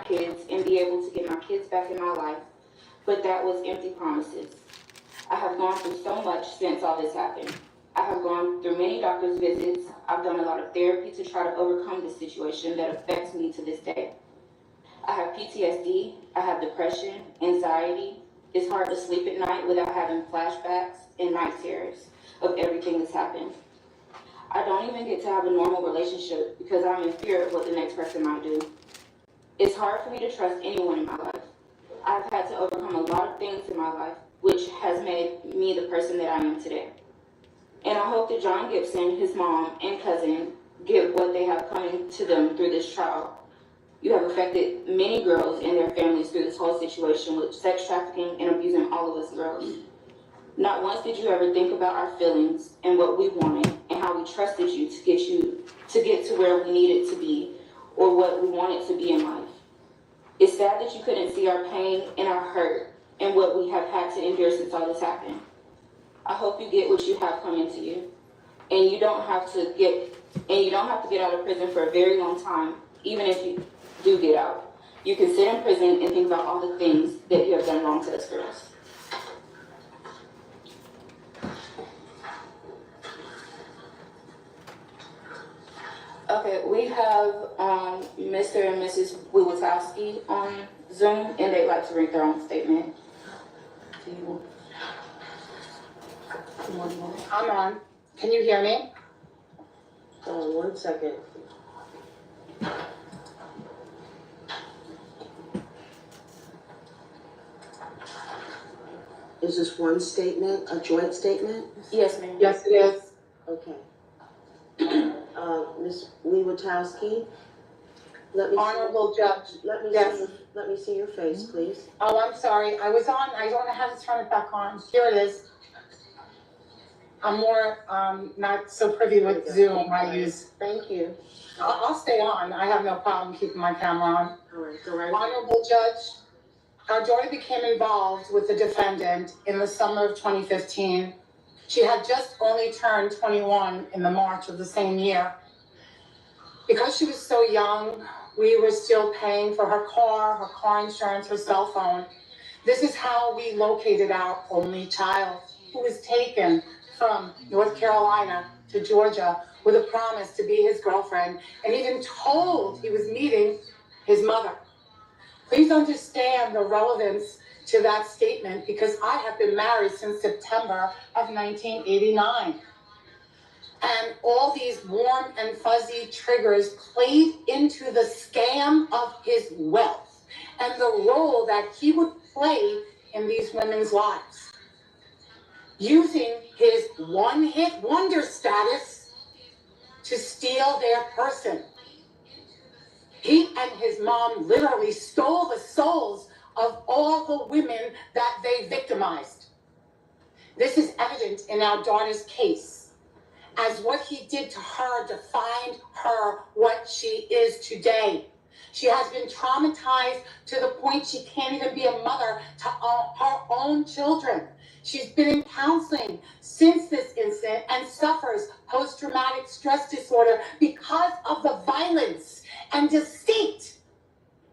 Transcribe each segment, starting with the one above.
kids and be able to get my kids back in my life, but that was empty promises. I have gone through so much since all this happened. I have gone through many doctor's visits. I've done a lot of therapy to try to overcome this situation that affects me to this day. I have PTSD, I have depression, anxiety. It's hard to sleep at night without having flashbacks and night terrors of everything that's happened. I don't even get to have a normal relationship because I'm in fear of what the next person might do. It's hard for me to trust anyone in my life. I've had to overcome a lot of things in my life, which has made me the person that I am today. And I hope that John Gibson, his mom, and cousin get what they have coming to them through this trial. You have affected many girls and their families through this whole situation with sex trafficking and abusing all of us girls. Not once did you ever think about our feelings and what we wanted and how we trusted you to get to where we needed to be or what we wanted to be in life. It's sad that you couldn't see our pain and our hurt and what we have had to endure since all this happened. I hope you get what you have coming to you, and you don't have to get out of prison for a very long time. Even if you do get out, you can sit in prison and think about all the things that you have done wrong to us girls. Okay, we have Mr. and Mrs. Wiwatowski on Zoom, and they'd like to read their own statement. I'm on. Can you hear me? Hold on 1 second. Is this one statement, a joint statement? Yes, ma'am. Yes, it is. Okay. Ms. Wiwatowski, Honorable Judge. let me see your face, please. Oh, I'm sorry. I was on. I don't know how to turn it back on. Here it is. I'm more not so privy with Zoom. I use. Thank you. I'll stay on. I have no problem keeping my camera on. All right, go right ahead. Honorable Judge, our daughter became involved with the defendant in the summer of 2015. She had just only turned 21 in the March of the same year. Because she was so young, we were still paying for her car insurance, her cell phone. This is how we located our only child, who was taken from North Carolina to Georgia with a promise to be his girlfriend and even told he was meeting his mother. Please understand the relevance to that statement because I have been married since September of 1989. And all these warm and fuzzy triggers played into the scam of his wealth and the role that he would play in these women's lives. Using his one-hit wonder status to steal their person. He and his mom literally stole the souls of all the women that they victimized. This is evident in our daughter's case, as what he did to her defined her what she is today. She has been traumatized to the point she can't even be a mother to her own children. She's been in counseling since this incident and suffers post-traumatic stress disorder because of the violence and deceit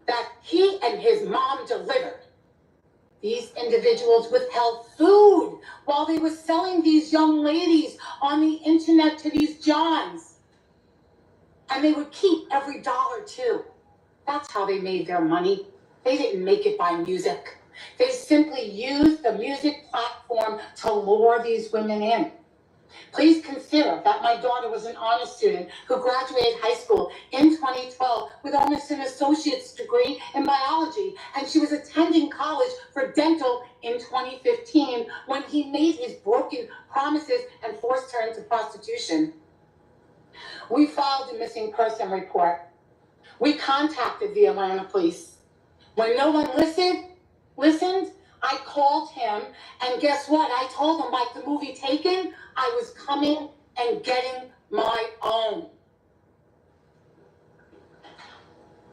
that he and his mom delivered. These individuals withheld food while they were selling these young ladies on the internet to these Johns. And they would keep every dollar too. That's how they made their money. They didn't make it by music. They simply used the music platform to lure these women in. Please consider that my daughter was an honor student who graduated high school in 2012 with almost an associate's degree in biology, and she was attending college for dental in 2015 when he made his broken promises and forced her into prostitution. We filed a missing person report. We contacted the Atlanta police. When no one listened, I called him, and guess what? I told him, like the movie Taken, I was coming and getting my own.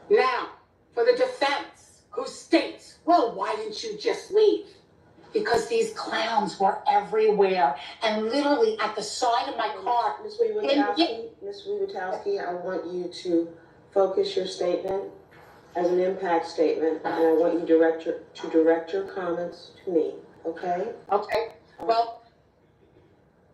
Now, for the defense, who states, well, why didn't you just leave? Because these clowns were everywhere, and literally at the side of my car. Ms. Wiwatowski, I want you to focus your statement. as an impact statement, and I want you to direct your comments to me, okay? Okay, well,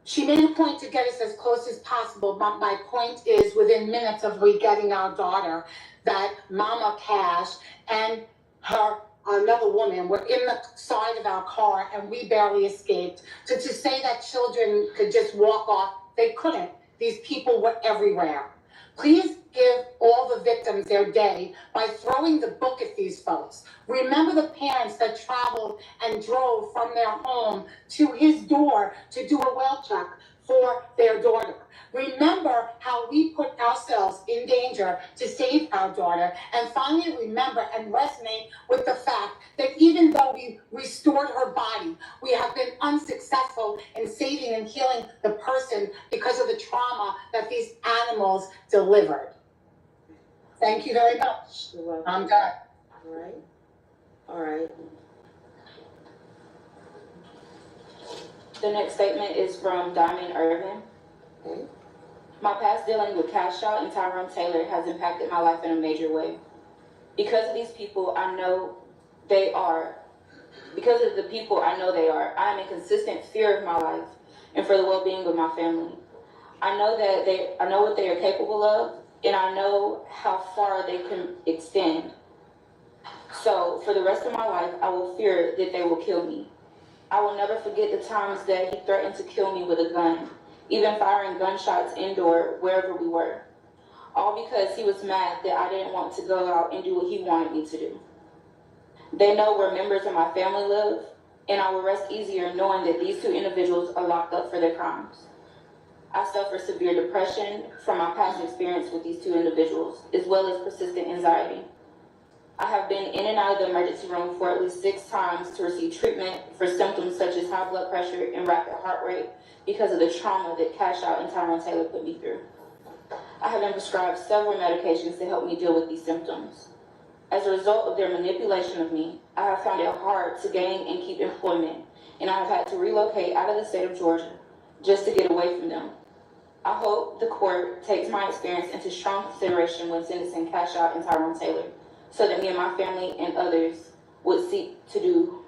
she made a point to get us as close as possible, but my point is within minutes of we getting our daughter, that Mama Cash and her another woman were in the side of our car and we barely escaped. To say that children could just walk off, they couldn't. These people were everywhere. Please give all the victims their day by throwing the book at these folks. Remember the parents that traveled and drove from their home to his door to do a well check for their daughter. Remember how we put ourselves in danger to save our daughter, and finally remember and resonate with the fact that even though we restored her body, we have been unsuccessful in saving and healing the person because of the trauma that these animals delivered. Thank you very much. You're welcome. I'm done. All right. The next statement is from Diamond Irvin. Okay. My past dealing with Cash Out and Tyrone Taylor has impacted my life in a major way. Because of these people I know they are, because of the people I know they are, I am in consistent fear of my life and for the well-being of my family. I know what they are capable of, and I know how far they can extend. So for the rest of my life, I will fear that they will kill me. I will never forget the times that he threatened to kill me with a gun, even firing gunshots indoor wherever we were. All because he was mad that I didn't want to go out and do what he wanted me to do. They know where members of my family live, and I will rest easier knowing that these two individuals are locked up for their crimes. I suffer severe depression from my past experience with these two individuals, as well as persistent anxiety. I have been in and out of the emergency room for at least 6 times to receive treatment for symptoms such as high blood pressure and rapid heart rate because of the trauma that Cash Out and Tyrone Taylor put me through. I have been prescribed several medications to help me deal with these symptoms. As a result of their manipulation of me, I have found it hard to gain and keep employment, and I have had to relocate out of the state of Georgia just to get away from them. I hope the court takes my experience into strong consideration when sentencing Cash Out and Tyrone Taylor, so that me and my family and others would seek to do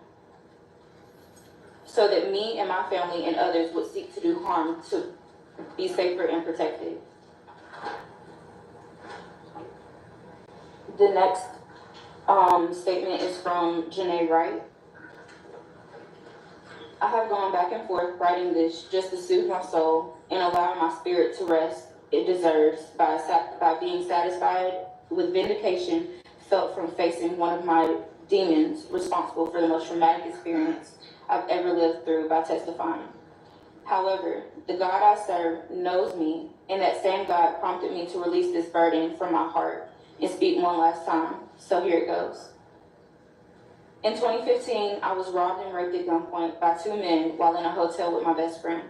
harm to be safer and protected. The next statement is from Janae Wright. I have gone back and forth writing this just to soothe my soul and allow my spirit to rest it deserves by being satisfied with vindication felt from facing one of my demons responsible for the most traumatic experience I've ever lived through by testifying. However, the God I serve knows me, and that same God prompted me to release this burden from my heart and speak one last time. So here it goes. In 2015, I was robbed and raped at gunpoint by 2 men while in a hotel with my best friend.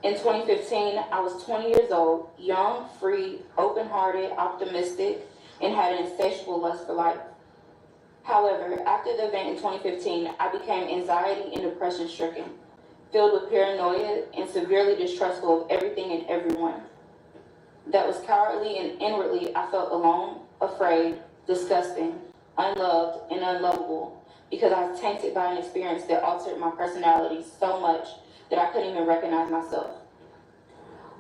In 2015, I was 20 years old, young, free, open-hearted, optimistic, and had an insatiable lust for life. However, after the event in 2015, I became anxiety and depression stricken, filled with paranoia and severely distrustful of everything and everyone. That was cowardly, and inwardly I felt alone, afraid, disgusting, unloved, and unlovable because I was tainted by an experience that altered my personality so much that I couldn't even recognize myself.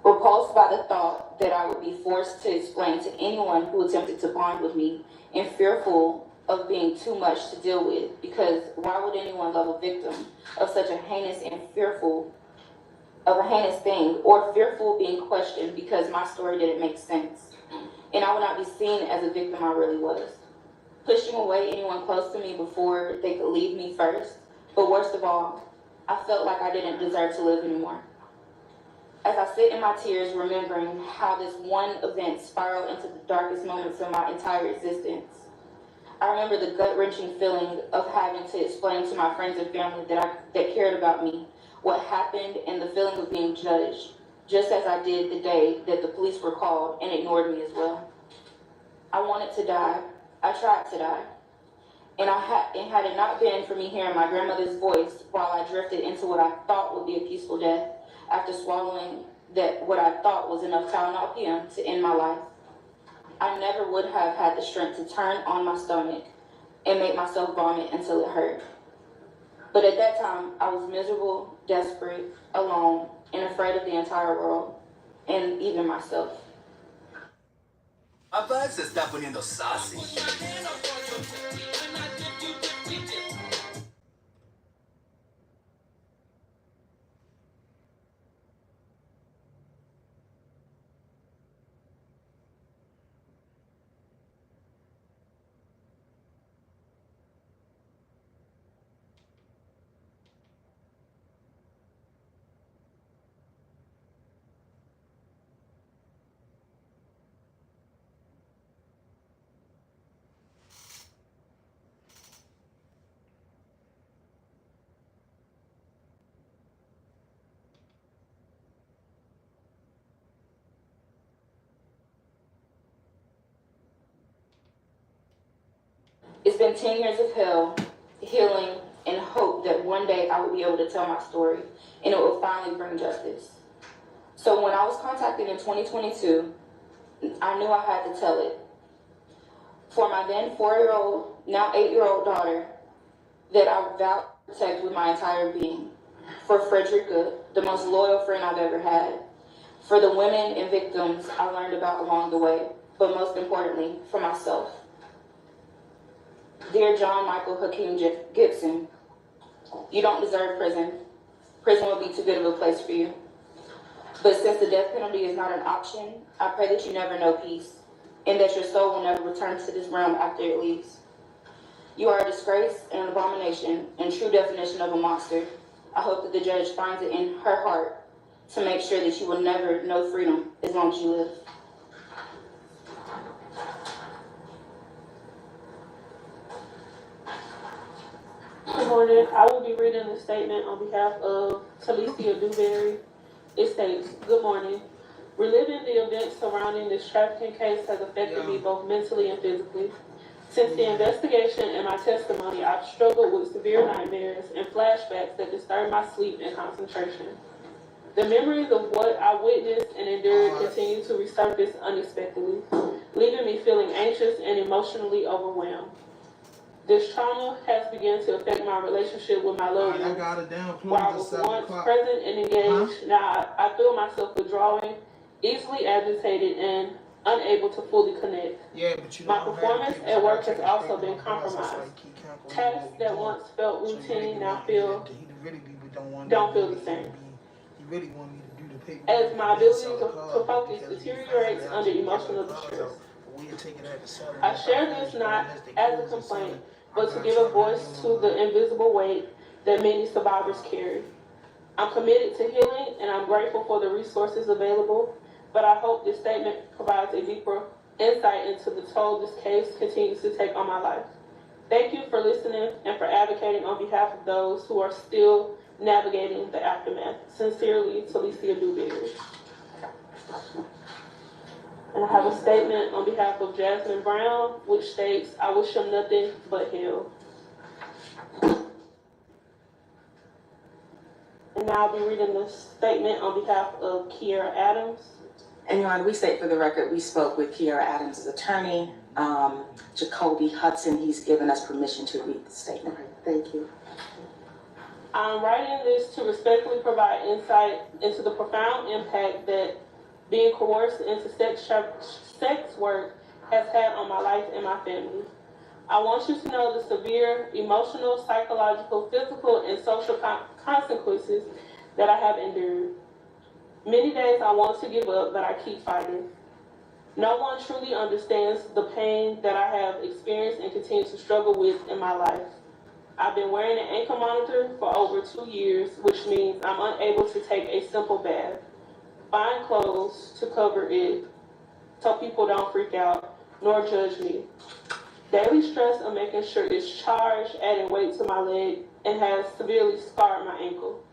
Repulsed by the thought that I would be forced to explain to anyone who attempted to bond with me, and fearful of being too much to deal with, because why would anyone love a victim of such a heinous and fearful of a heinous thing, or fearful of being questioned because my story didn't make sense, and I would not be seen as a victim I really was. Pushing away anyone close to me before they could leave me first, but worst of all, I felt like I didn't deserve to live anymore. As I sit in my tears, remembering how this one event spiraled into the darkest moments of my entire existence, I remember the gut-wrenching feeling of having to explain to my friends and family that cared about me what happened, and the feeling of being judged, just as I did the day that the police were called and ignored me as well. I wanted to die. I tried to die. And had it not been for me hearing my grandmother's voice while I drifted into what I thought would be a peaceful death after swallowing what I thought was enough Tylenol PM to end my life. I never would have had the strength to turn on my stomach and make myself vomit until it hurt. But at that time, I was miserable, desperate, alone, and afraid of the entire world, and even myself. Papá se está poniendo sassy. It's been 10 years of hell, healing, and hope that one day I would be able to tell my story and it will finally bring justice. So when I was contacted in 2022, I knew I had to tell it. For my then 4-year-old, now 8-year-old daughter, that I vowed to protect with my entire being. For Frederica, the most loyal friend I've ever had. For the women and victims I learned about along the way, but most importantly, for myself. Dear John Michael Hakeem Gibson, you don't deserve prison. Prison will be too good of a place for you. But since the death penalty is not an option, I pray that you never know peace, and that your soul will never return to this realm after it leaves. You are a disgrace and an abomination, and true definition of a monster. I hope that the judge finds it in her heart to make sure that you will never know freedom as long as you live. Good morning. I will be reading a statement on behalf of Talicia Dewberry. It states, good morning. Reliving the events surrounding this trafficking case has affected me both mentally and physically. Since the investigation and my testimony, I've struggled with severe nightmares and flashbacks that disturb my sleep and concentration. The memories of what I witnessed and endured continue to resurface unexpectedly, leaving me feeling anxious and emotionally overwhelmed. This trauma has begun to affect my relationship with my loved ones. Where I was once present and engaged, now I feel myself withdrawing, easily agitated, and unable to fully connect. My performance at work has also been compromised. Tasks that once felt routine now don't feel the same. As my ability to focus deteriorates under emotional distress. I share this not as a complaint, but to give a voice to the invisible weight that many survivors carry. I'm committed to healing, and I'm grateful for the resources available, but I hope this statement provides a deeper insight into the toll this case continues to take on my life. Thank you for listening and for advocating on behalf of those who are still navigating the aftermath. Sincerely, Talicia Dewberry. And I have a statement on behalf of Jasmine Brown, which states, I wish him nothing but hell. And now I'll be reading the statement on behalf of Kiera Adams. And Your Honor, we state for the record, we spoke with Kiera Adams' attorney, Jacoby Hudson. He's given us permission to read the statement. Thank you. I'm writing this to respectfully provide insight into the profound impact that being coerced into sex work has had on my life and my family. I want you to know the severe emotional, psychological, physical, and social consequences that I have endured. Many days I want to give up, but I keep fighting. No one truly understands the pain that I have experienced and continue to struggle with in my life. I've been wearing an ankle monitor for over 2 years, which means I'm unable to take a simple bath, find clothes to cover it so people don't freak out nor judge me. Daily stress of making sure it's charged, adding weight to my leg, and has severely scarred my ankle.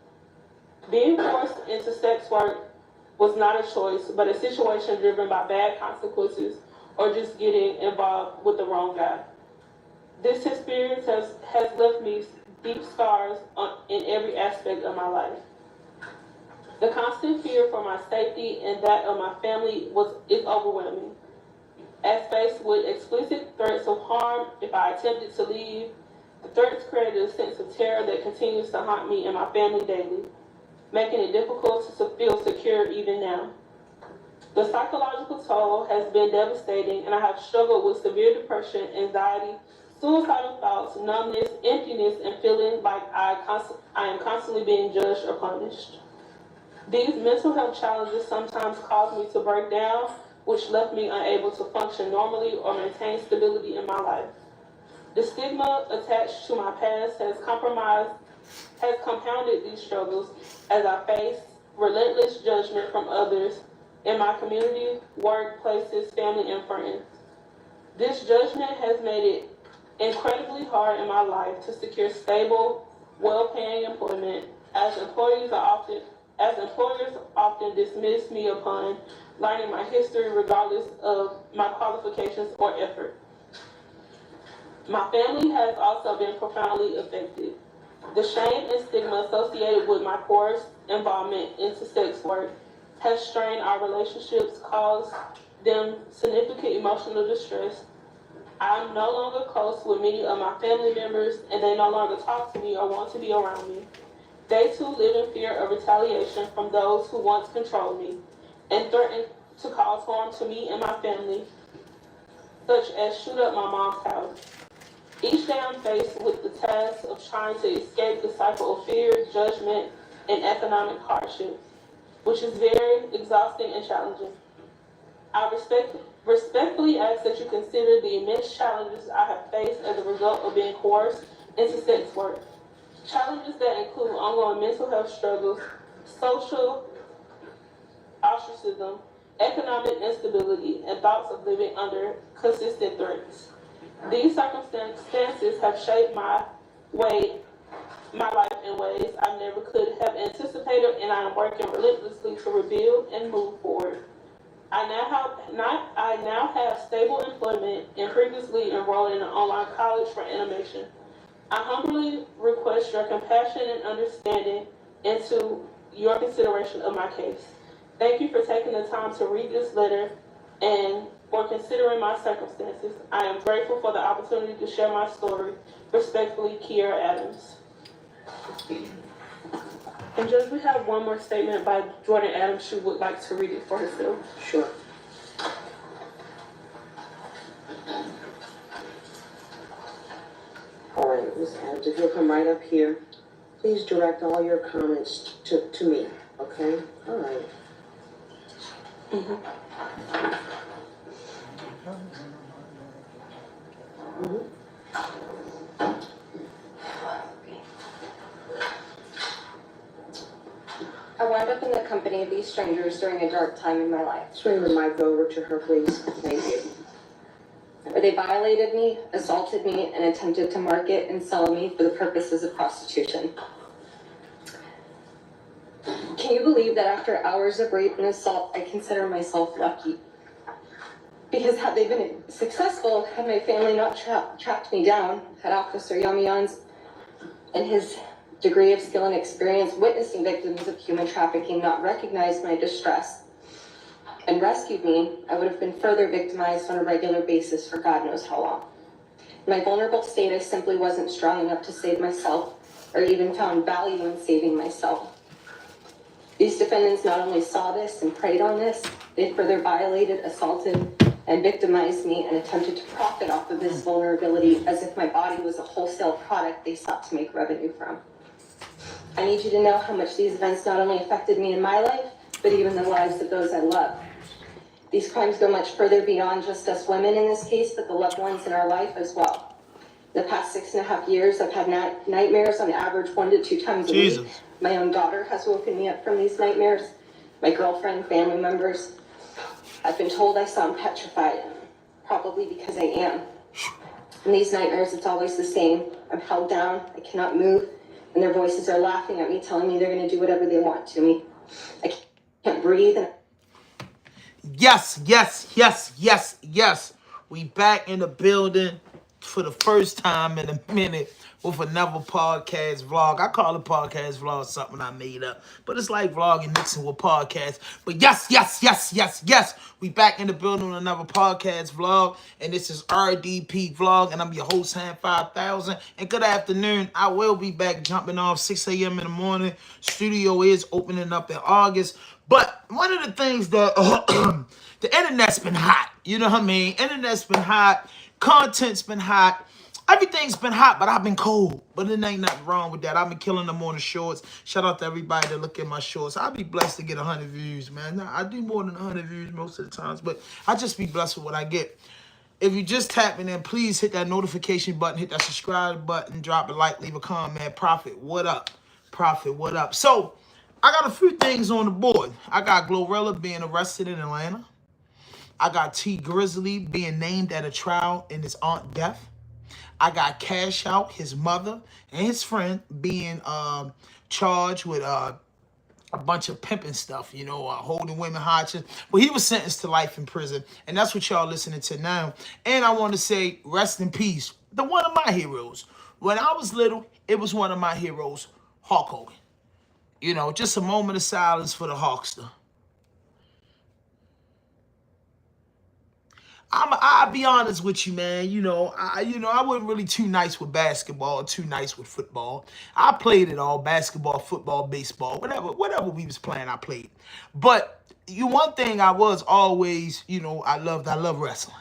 Being forced into sex work was not a choice, but a situation driven by bad consequences or just getting involved with the wrong guy. This experience has left me deep scars in every aspect of my life. The constant fear for my safety and that of my family is overwhelming. As faced with explicit threats of harm if I attempted to leave, the threats created a sense of terror that continues to haunt me and my family daily, making it difficult to feel secure even now. The psychological toll has been devastating, and I have struggled with severe depression, anxiety, suicidal thoughts, numbness, emptiness, and feeling like I am constantly being judged or punished. These mental health challenges sometimes cause me to break down, which left me unable to function normally or maintain stability in my life. The stigma attached to my past has compounded these struggles as I face relentless judgment from others in my community, workplaces, family, and friends. This judgment has made it incredibly hard in my life to secure stable, well-paying employment, as employers often dismiss me upon learning my history regardless of my qualifications or effort. My family has also been profoundly affected. The shame and stigma associated with my coerced involvement into sex work has strained our relationships, caused them significant emotional distress. I'm no longer close with many of my family members, and they no longer talk to me or want to be around me. They too live in fear of retaliation from those who once controlled me and threaten to cause harm to me and my family, such as shoot up my mom's house. Each day I'm faced with the task of trying to escape the cycle of fear, judgment, and economic hardship, which is very exhausting and challenging. I respectfully ask that you consider the immense challenges I have faced as a result of being coerced into sex work. Challenges that include ongoing mental health struggles, social ostracism, economic instability, and thoughts of living under consistent threats. These circumstances have shaped my life in ways I never could have anticipated, and I am working relentlessly to rebuild and move forward. I now have stable employment and previously enrolled in an online college for animation. I humbly request your compassion and understanding into your consideration of my case. Thank you for taking the time to read this letter and for considering my circumstances. I am grateful for the opportunity to share my story. Respectfully, Kiera Adams. And Judge, we have one more statement by Jordan Adams. She would like to read it for herself. Sure. All right, Ms. Adams, if you'll come right up here, please direct all your comments to me, okay? All right. I wound up in the company of these strangers during a dark time in my life, Swing the mic over to her, please. Thank you. where they violated me, assaulted me, and attempted to market and sell me for the purposes of prostitution. Can you believe that after hours of rape and assault, I consider myself lucky? Because had they been successful, had my family not tracked me down, had Officer Yamians and his degree of skill and experience witnessing victims of human trafficking not recognized my distress and rescued me, I would have been further victimized on a regular basis for God knows how long. In my vulnerable state, I simply wasn't strong enough to save myself or even found value in saving myself. These defendants not only saw this and preyed on this, they further violated, assaulted, and victimized me and attempted to profit off of this vulnerability as if my body was a wholesale product they sought to make revenue from. I need you to know how much these events not only affected me in my life, but even the lives of those I love. These crimes go much further beyond just us women in this case, but the loved ones in our life as well. The past 6.5 years, I've had nightmares on average 1 to 2 times a week. My own daughter has woken me up from these nightmares. My girlfriend, family members. I've been told I sound petrified, probably because I am. In these nightmares, it's always the same. I'm held down, I cannot move, and their voices are laughing at me, telling me they're going to do whatever they want to me. I can't breathe. Yes. We back in the building. for the first time in a minute with another podcast vlog. I call it podcast vlog something I made up, but it's like vlogging mixing with podcast. But yes, we back in the building with another podcast vlog, and this is RDP vlog, and I'm your host, Hand 5000. And good afternoon. I will be back jumping off 6 a.m. in the morning. Studio is opening up in August. But one of the things that the internet's been hot. You know what I mean? Internet's been hot. Content's been hot. Everything's been hot, but I've been cold. But it ain't nothing wrong with that. I've been killing them on the shorts. Shout out to everybody that look at my shorts. I'll be blessed to get 100 views, man. Now, I do more than 100 views most of the times, but I just be blessed with what I get. If you just tapping in, please hit that notification button, hit that subscribe button, drop a like, leave a comment. Prophet, what up? Prophet, what up? So, I got a few things on the board. I got Glorilla being arrested in Atlanta. I got Grizzly being named at a trial in his aunt's death. I got Cash Out, his mother, and his friend being charged with a bunch of pimping stuff, you know, holding women hostage. But he was sentenced to life in prison, and that's what y'all listening to now. And I want to say, rest in peace, one of my heroes. When I was little, it was one of my heroes, Hulk Hogan. You know, just a moment of silence for the Hulkster. I'll be honest with you, man. I wasn't really too nice with basketball or too nice with football. I played it all, basketball, football, baseball, whatever we was playing, I played. But one thing I was always, I loved wrestling.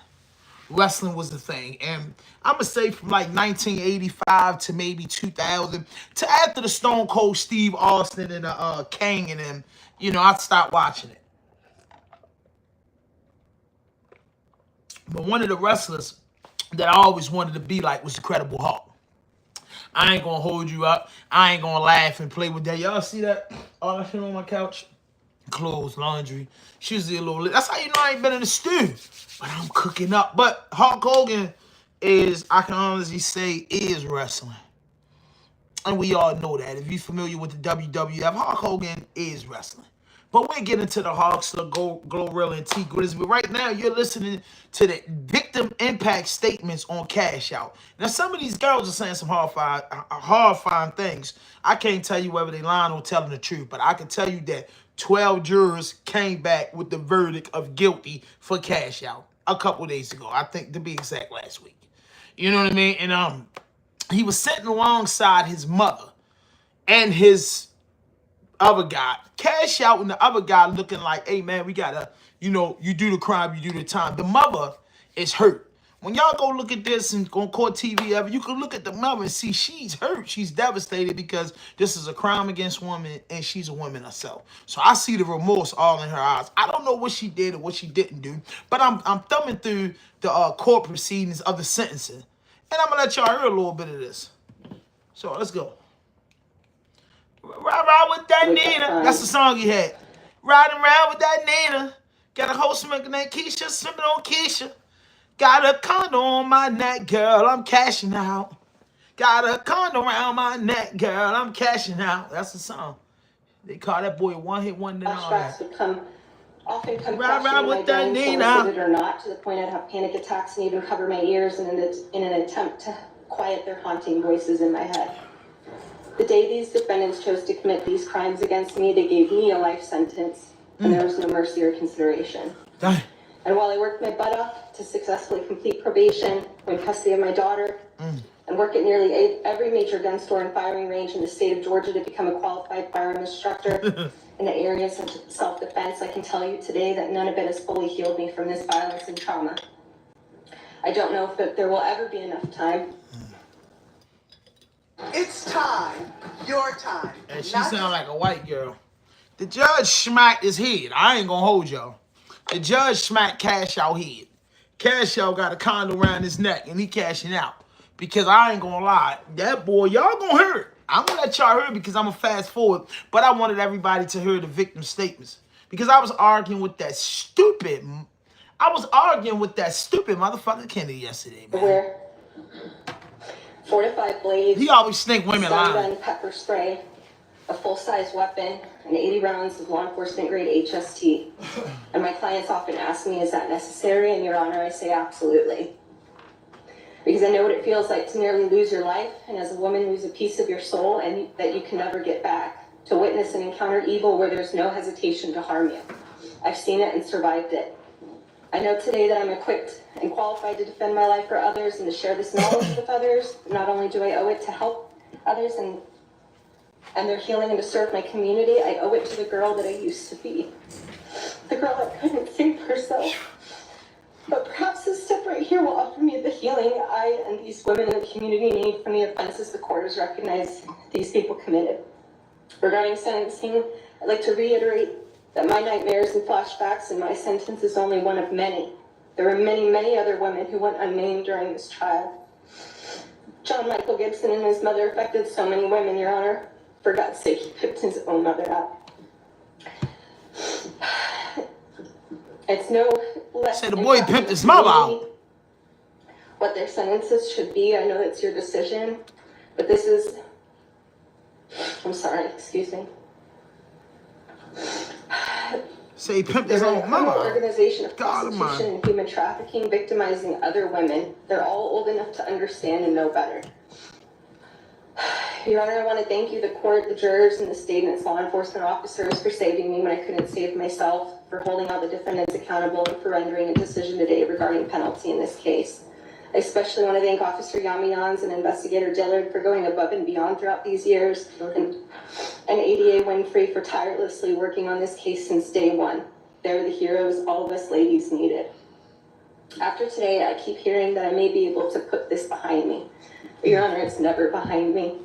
Wrestling was the thing. And I'm going to say from like 1985 to maybe 2000 to after the Stone Cold Steve Austin and Kane and them, I stopped watching it. But one of the wrestlers that I always wanted to be like was the Incredible Hulk. I ain't going to hold you up. I ain't going to laugh and play with that. Y'all see that? All that shit on my couch? Clothes, laundry. She's a little... That's how you know I ain't been in the stew. But I'm cooking up. But Hulk Hogan is, I can honestly say, is wrestling. And we all know that. If you're familiar with the WWF, Hulk Hogan is wrestling. But we'll get into the Hulkster, Glorilla, and Grizzly. But right now, you're listening to the victim impact statements on Cash Out. Now, some of these girls are saying some horrifying things. I can't tell you whether they lying or telling the truth, but I can tell you that 12 jurors came back with the verdict of guilty for Cash Out a couple days ago. I think, to be exact, last week. You know what I mean? And he was sitting alongside his mother and his other guy. Cash Out and the other guy looking like, hey, man, we gotta, you do the crime, you do the time. The mother is hurt. When y'all go look at this and on court TV ever, you can look at the mother and see she's hurt. She's devastated because this is a crime against women and she's a woman herself. So I see the remorse all in her eyes. I don't know what she did or what she didn't do, but I'm thumbing through the court proceedings of the sentencing. And I'm gonna let y'all hear a little bit of this. So let's go. Ride with that Nina. That's the song he had. Riding around with that Nina. Got a whole smoking that Keisha, sipping on Keisha. Got a condo on my neck, girl, I'm cashing out. Got a condo around my neck, girl, I'm cashing out. That's the song. They call that boy a one-hit wonder. Flashbacks would often come ride with that Nina. Solicited or not, to the point I'd have panic attacks and even cover my ears in an attempt to quiet their haunting voices in my head. The day these defendants chose to commit these crimes against me, they gave me a life sentence, and there was no mercy or consideration. Dang. And while I worked my butt off to successfully complete probation, win custody of my daughter, and work at nearly every major gun store and firing range in the state of Georgia to become a qualified firearm instructor in the areas of self-defense, I can tell you today that none of it has fully healed me from this violence and trauma. I don't know if there will ever be enough time. It's time. Your time. And she sound like a white girl. The judge smacked his head. I ain't gonna hold y'all. The judge smacked Cash Out head. Cash Out got a condo around his neck and he cashing out. Because I ain't gonna lie, that boy, y'all gonna hear it. I'm gonna let y'all hear it because I'm gonna fast forward. But I wanted everybody to hear the victim statements. Because I was arguing with that stupid motherfucker Kennedy yesterday, man. Where 45 blades, He always think women stun lying. gun, pepper spray, a full-size weapon, and 80 rounds of law enforcement grade HST. And my clients often ask me, is that necessary? And Your Honor, I say absolutely. because I know what it feels like to nearly lose your life, and as a woman lose a piece of your soul and that you can never get back, to witness and encounter evil where there's no hesitation to harm you. I've seen it and survived it. I know today that I'm equipped and qualified to defend my life for others and to share this knowledge with others. Not only do I owe it to help others and their healing and to serve my community, I owe it to the girl that I used to be. The girl that couldn't save herself. But perhaps this step right here will offer me the healing I and these women in the community need from the offenses the court has recognized these people committed. Regarding sentencing, I'd like to reiterate that my nightmares and flashbacks and my sentence is only one of many. There were many, many other women who went unnamed during this trial. John Michael Gibson and his mother affected so many women, Your Honor. For God's sake, he picked his own mother up. It's no less. Say the boy pimped his mother out. What their sentences should be, I know that's your decision, but this is. I'm sorry, excuse me. Say he pimped his own mama. Organization of prostitution and human trafficking, victimizing other women. They're all old enough to understand and know better. Your Honor, I want to thank you, the court, the jurors, and the state and its law enforcement officers for saving me when I couldn't save myself, for holding all the defendants accountable, and for rendering a decision today regarding penalty in this case. I especially want to thank Officer Yamians and Investigator Dillard for going above and beyond throughout these years, and ADA Winfrey for tirelessly working on this case since day one. They're the heroes all of us ladies needed. After today, I keep hearing that I may be able to put this behind me. But Your Honor, it's never behind me.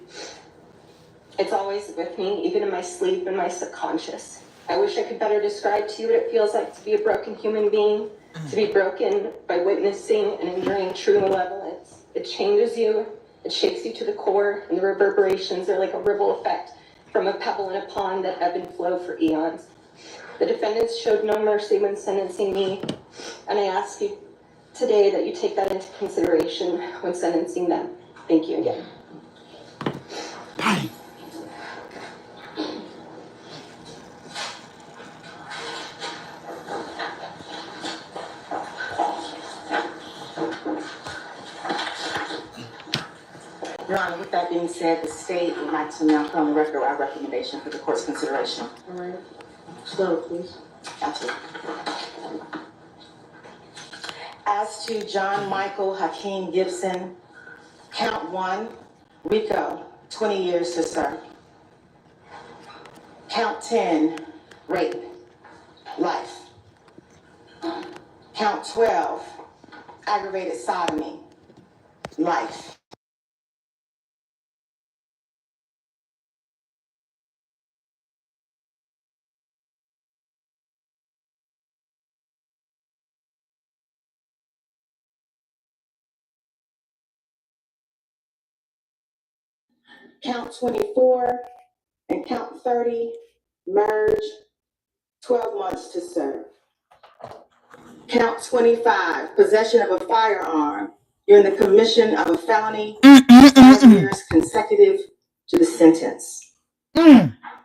It's always with me, even in my sleep and my subconscious. I wish I could better describe to you what it feels like to be a broken human being, to be broken by witnessing and enduring true malevolence. It changes you, it shakes you to the core, and the reverberations are like a ripple effect from a pebble in a pond that ebb and flow for eons. The defendants showed no mercy when sentencing me, and I ask you today that you take that into consideration when sentencing them. Thank you again. Bang. Your Honor, with that being said, the state would like to now put on the record our recommendation for the court's consideration. All right. Slow, please. Absolutely. As to John Michael Hakeem Gibson, count 1, RICO, 20 years to serve. Count 10, rape, life. Count 12, aggravated sodomy, life. Count 24 and count 30, merge, 12 months to serve. Count 25, possession of a firearm. You're in the commission of a felony, 5 years consecutive to the sentence.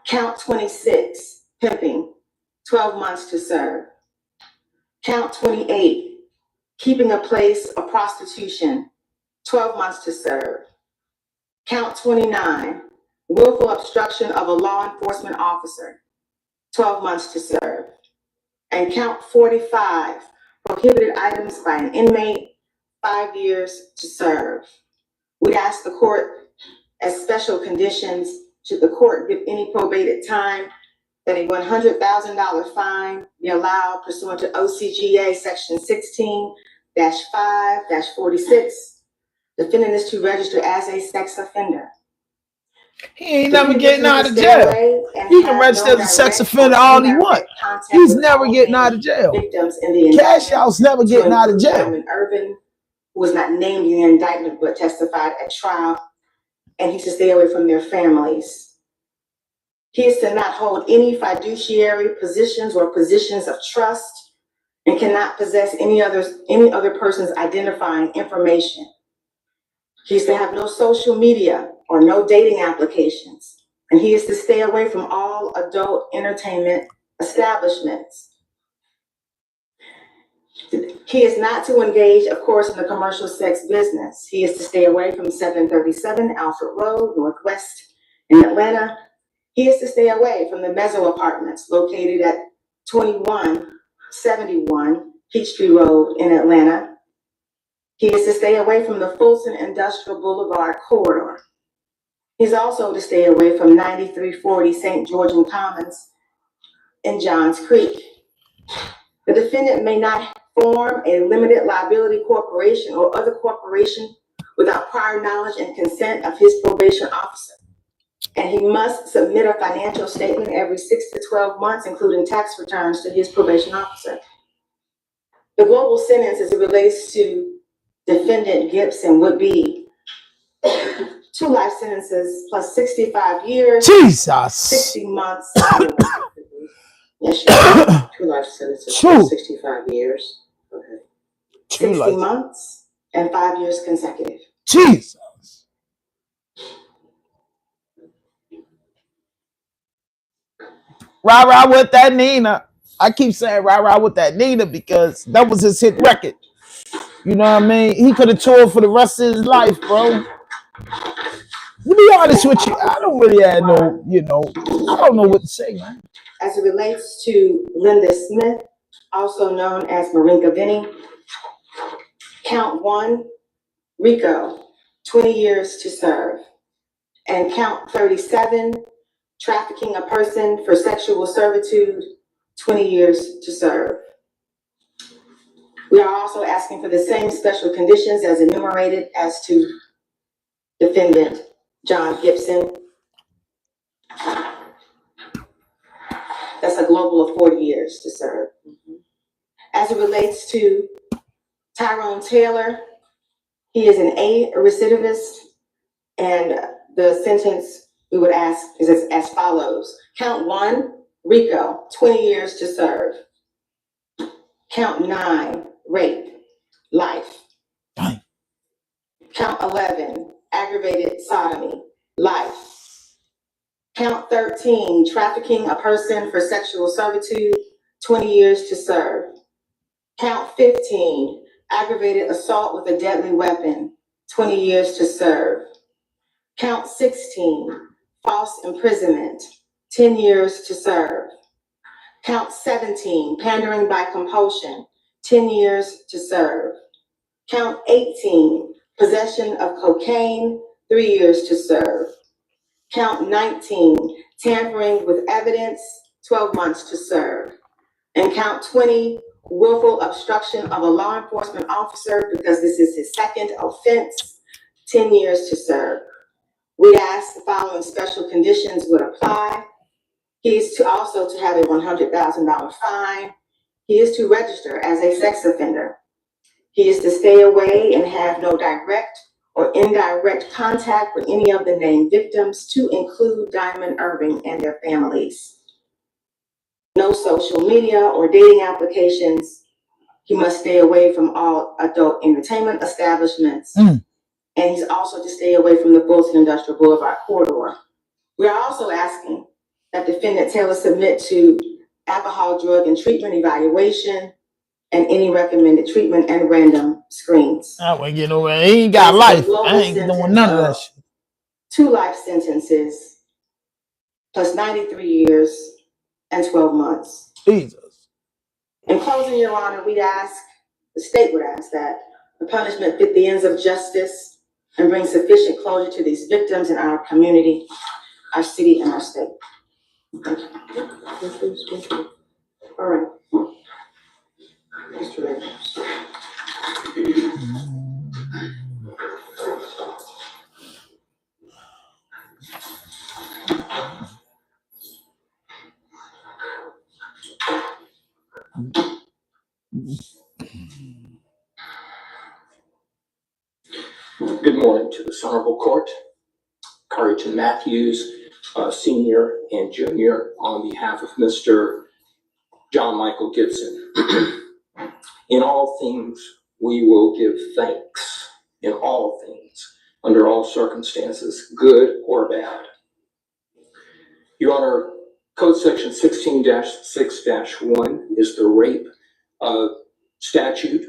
Count 26, pimping, 12 months to serve. Count 28, keeping a place of prostitution, 12 months to serve. Count 29, willful obstruction of a law enforcement officer, 12 months to serve. And count 45, prohibited items by an inmate, 5 years to serve. We ask the court, as special conditions, should the court give any probated time, that a $100,000 fine be allowed pursuant to OCGA section 16-5-46. Defendant is to register as a sex offender. He ain't never getting out of jail. He can register as a sex offender all he wants. He's never getting out of jail. Cash Out's never getting out of jail. Irvin, who was not named in the indictment but testified at trial, and he's to stay away from their families. He is to not hold any fiduciary positions or positions of trust, and cannot possess any other person's identifying information. He is to have no social media or no dating applications, and he is to stay away from all adult entertainment establishments. He He is not to engage, of course, in the commercial sex business. He is to stay away from 737 Alfred Road, Northwest in Atlanta. He is to stay away from the Mezzo Apartments located at 2171 Peachtree Road in Atlanta. He is to stay away from the Fulton Industrial Boulevard corridor. He's also to stay away from 9340 St. Georgian Commons in Johns Creek. The defendant may not form a limited liability corporation or other corporation without prior knowledge and consent of his probation officer. And he must submit a financial statement every 6 to 12 months, including tax returns, to his probation officer. The global sentence as it relates to defendant Gibson would be 2 life sentences plus 65 years, Jesus. 60 months. Yes, 2 life sentences for 65 years. Okay. 60 months and 5 years consecutive. Jesus. Rah with that Nina. I keep saying rah with that Nina because that was his hit record. You know what I mean? He could have toured for the rest of his life, bro. To be honest with you, I don't really have no, I don't know what to say, man. As it relates to Linda Smith, also known as Marinka Vinny, count 1, RICO, 20 years to serve. And count 37, trafficking a person for sexual servitude, 20 years to serve. We are also asking for the same special conditions as enumerated as to defendant John Gibson. That's a global of 40 years to serve. As it relates to Tyrone Taylor, he is an A recidivist, and the sentence we would ask is as follows. Count 1, RICO, 20 years to serve. Count 9, rape, life. Count 11, aggravated sodomy, life. Count 13, trafficking a person for sexual servitude, 20 years to serve. Count 15, aggravated assault with a deadly weapon, 20 years to serve. Count 16, false imprisonment, 10 years to serve. Count 17, pandering by compulsion, 10 years to serve. Count 18, possession of cocaine, 3 years to serve. Count 19, tampering with evidence, 12 months to serve. And count 20, willful obstruction of a law enforcement officer, because this is his second offense, 10 years to serve. We ask the following special conditions would apply. He is to also to have a $100,000 fine. He is to register as a sex offender. He is to stay away and have no direct or indirect contact with any of the named victims, to include Diamond Irving and their families. No social media or dating applications. He must stay away from all adult entertainment establishments. And he's also to stay away from the Fulton Industrial Boulevard corridor. We are also asking that defendant Taylor submit to alcohol, drug, and treatment evaluation and any recommended treatment and random screens. I ain't getting over. He ain't got life. I ain't doing none of that shit. 2 life sentences plus 93 years and 12 months. Jesus. In closing, Your Honor, the state would ask that the punishment fit the ends of justice and bring sufficient closure to these victims in our community, our city, and our state. Thank you. All right. Mr. Mayor. Good morning to this honorable court. Currington Matthews, Senior and Junior, on behalf of Mr. John Michael Gibson. In all things, we will give thanks. In all things, under all circumstances, good or bad. Your Honor, Code Section 16-6-1 is the rape statute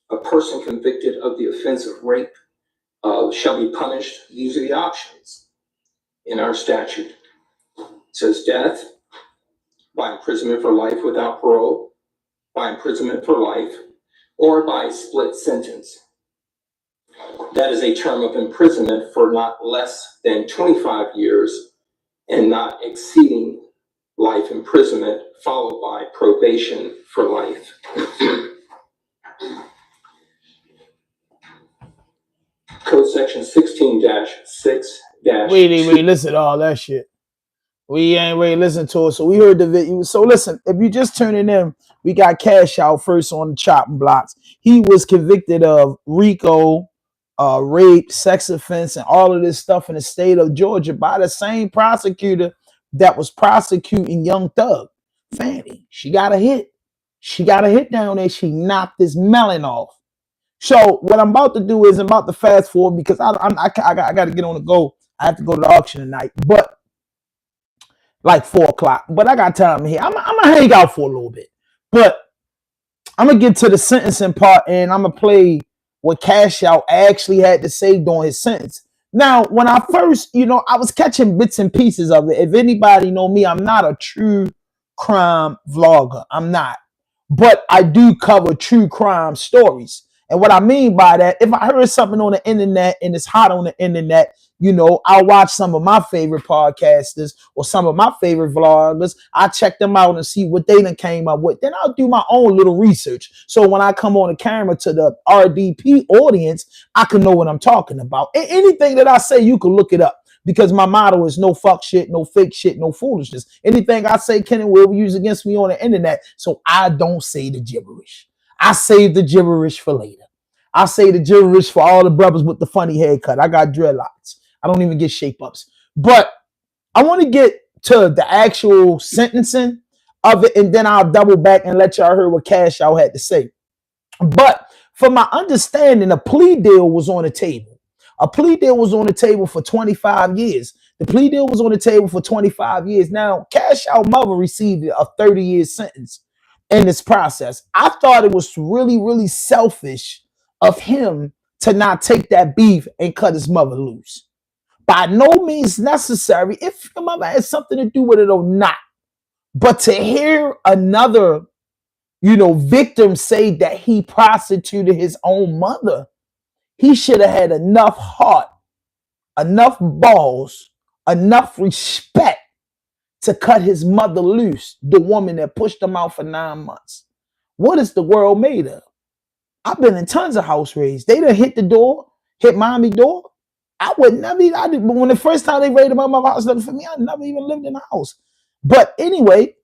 A person convicted of the offense of rape shall be punished. These are the options in our statute. It says death, by imprisonment for life without parole, by imprisonment for life, or by split sentence. That is a term of imprisonment for not less than 25 years and not exceeding life imprisonment, followed by probation for life. Code section 16-6- Wait, listen to all that shit. We ain't ready to listen to it. So we heard the video. So listen, if you just tuning in, we got Cash Out first on the chopping blocks. He was convicted of RICO, rape, sex offense, and all of this stuff in the state of Georgia by the same prosecutor that was prosecuting Young Thug. Fanny, she got a hit. She got a hit down there. She knocked this melon off. So what I'm about to do is I'm about to fast forward because I got to get on the go. I have to go to the auction tonight, but like 4 o'clock. But I got time here. I'm gonna hang out for a little bit, but I'm gonna get to the sentencing part and I'm gonna play what Cash Out actually had to say during his sentence. Now, when I first, I was catching bits and pieces of it. If anybody know me, I'm not a true crime vlogger. I'm not, but I do cover true crime stories. And what I mean by that, if I heard something on the internet and it's hot on the internet, I'll watch some of my favorite podcasters or some of my favorite vloggers. I check them out and see what they done came up with. Then I'll do my own little research. So when I come on the camera to the RDP audience, I can know what I'm talking about. Anything that I say, you can look it up. Because my motto is no fuck shit, no fake shit, no foolishness. Anything I say can and will be used against me on the internet. So I don't say the gibberish. I save the gibberish for later. I say the gibberish for all the brothers with the funny haircut. I got dreadlocks. I don't even get shape ups. But I want to get to the actual sentencing of it, and then I'll double back and let y'all hear what Cash Out had to say. But from my understanding, a plea deal was on the table. A plea deal was on the table for 25 years. The plea deal was on the table for 25 years. Now, Cash Out mother received a 30-year sentence in this process. I thought it was really, really selfish of him to not take that beef and cut his mother loose. By no means necessary if your mother has something to do with it or not. But to hear another, victim say that he prostituted his own mother, he should have had enough heart, enough balls, enough respect to cut his mother loose, the woman that pushed him out for 9 months. What is the world made of? I've been in tons of house raids. They done hit the door, hit mommy door. I would never, when the first time they raided my mother's house for me, I never even lived in the house. But anyway,